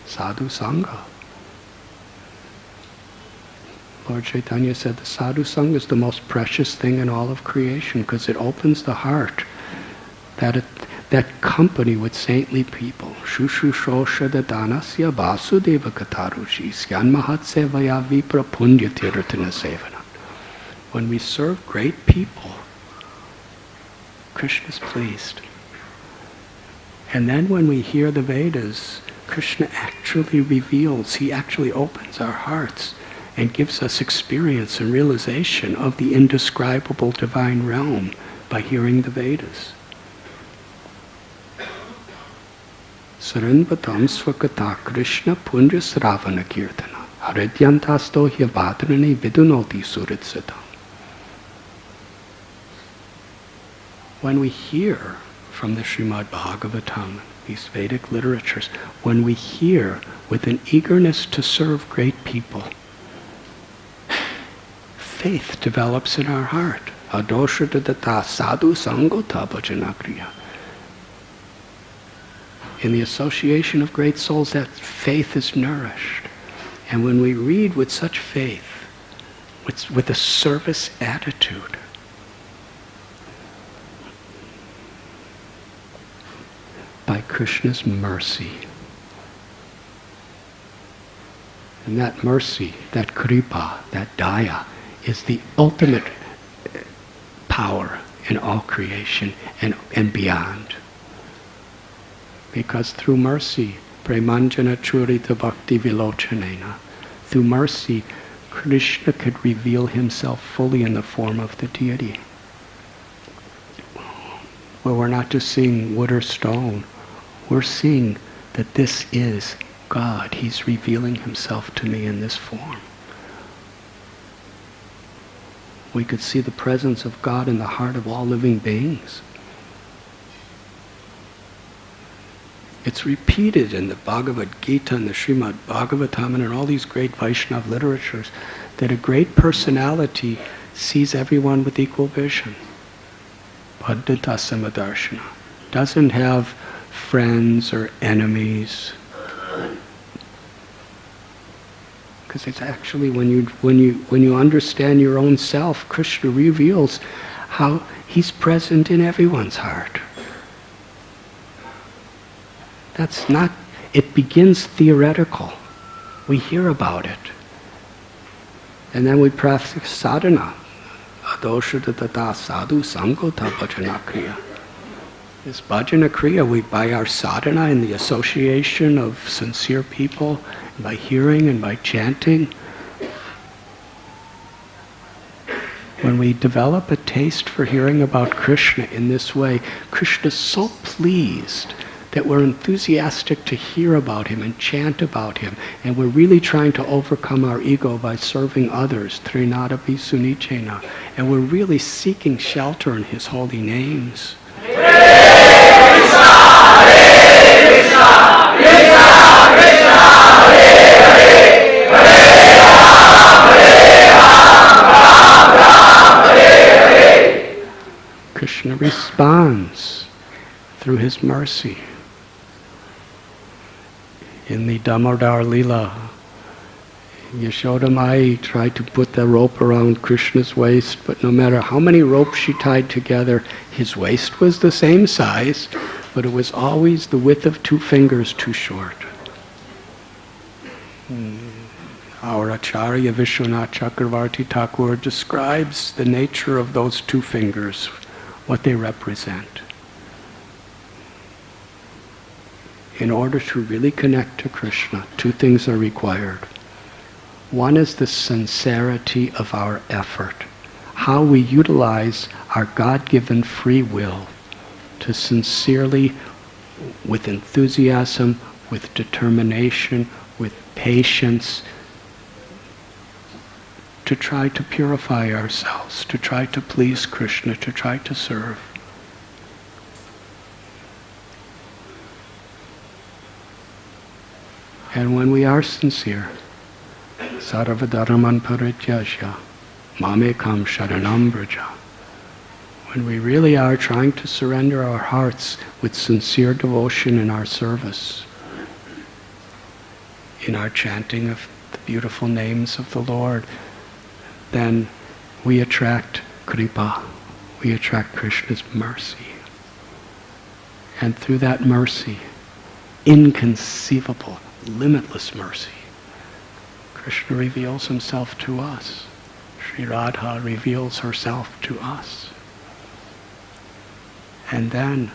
sadhu sangha. Lord Chaitanya said the sadhu sangha is the most precious thing in all of creation because it opens the heart. That company with saintly people. Shushushosha dadanasya vasudeva katarushi syanmahatsevaya vipra punya tirtana sevana. When we serve great people, Krishna is pleased. And then when we hear the Vedas, Krishna actually reveals, he actually opens our hearts and gives us experience and realization of the indescribable divine realm by hearing the Vedas. Saranvatam swakata Krishna punja sravana kirtana haridyantasto hyavadrani vidunoti suritsatam. When we hear from the Srimad Bhagavatam, these Vedic literatures, when we hear with an eagerness to serve great people, faith develops in our heart. Adosha dadata sadhu sangota bhajanakriya. In the association of great souls, that faith is nourished. And when we read with such faith, with a service attitude, by Krishna's mercy. And that mercy, that kripa, that daya, is the ultimate power in all creation and beyond. Because through mercy, premanjana churita bhakti vilochanena, through mercy, Krishna could reveal himself fully in the form of the deity. Where we're not just seeing wood or stone, we're seeing that this is God. He's revealing himself to me in this form. We could see the presence of God in the heart of all living beings. It's repeated in the Bhagavad Gita and the Srimad Bhagavatam and in all these great Vaishnava literatures that a great personality sees everyone with equal vision. Paddhata samadarshana. Doesn't have friends or enemies. Because it's actually when you understand your own self, Krishna reveals how he's present in everyone's heart. That's not, it begins theoretical. We hear about it. And then we practice sadhana. Adosha tata sadhu sangota bhajana kriya. This bhajana kriya, by our sadhana in the association of sincere people, by hearing and by chanting, when we develop a taste for hearing about Krishna in this way, Krishna is so pleased that we're enthusiastic to hear about him and chant about him, and we're really trying to overcome our ego by serving others, trinadapi sunichena, and we're really seeking shelter in his holy names. Krishna responds through his mercy. In the Damodar Leela, Yashoda Mai tried to put the rope around Krishna's waist, but no matter how many ropes she tied together, his waist was the same size, but it was always the width of 2 fingers too short. Our Acharya Vishwanath Chakravarti Thakur describes the nature of those 2 fingers, what they represent. In order to really connect to Krishna, 2 things are required. One is the sincerity of our effort, how we utilize our God-given free will to sincerely, with enthusiasm, with determination, with patience, to try to purify ourselves, to try to please Krishna, to try to serve. And when we are sincere, sarvadharman parityajya, mamekam sharanam braja, when we really are trying to surrender our hearts with sincere devotion in our service, in our chanting of the beautiful names of the Lord, then we attract kripa, we attract Krishna's mercy. And through that mercy, inconceivable, limitless mercy, Krishna reveals himself to us. Sri Radha reveals herself to us. And then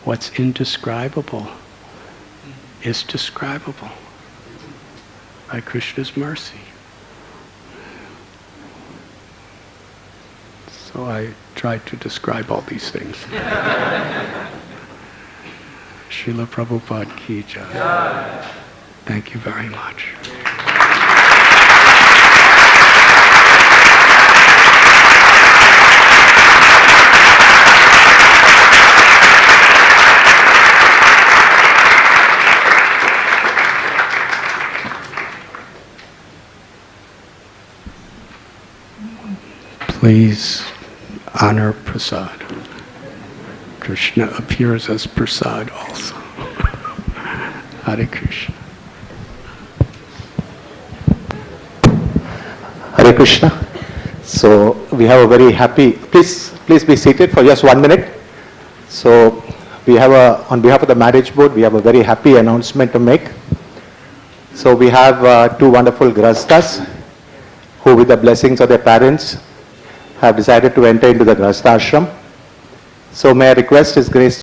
what's indescribable is describable by Krishna's mercy. So I tried to describe all these things. Srila Prabhupada ki jai. Thank you very much. Please honor prasad. Krishna appears as prasad also. Hare Krishna. Hare Krishna. So we have a very happy, please be seated for just 1 minute. So we have on behalf of the marriage board, we have a very happy announcement to make. So we have 2 wonderful grahasthas who, with the blessings of their parents, have decided to enter into the grahastha ashram. So may I request His Grace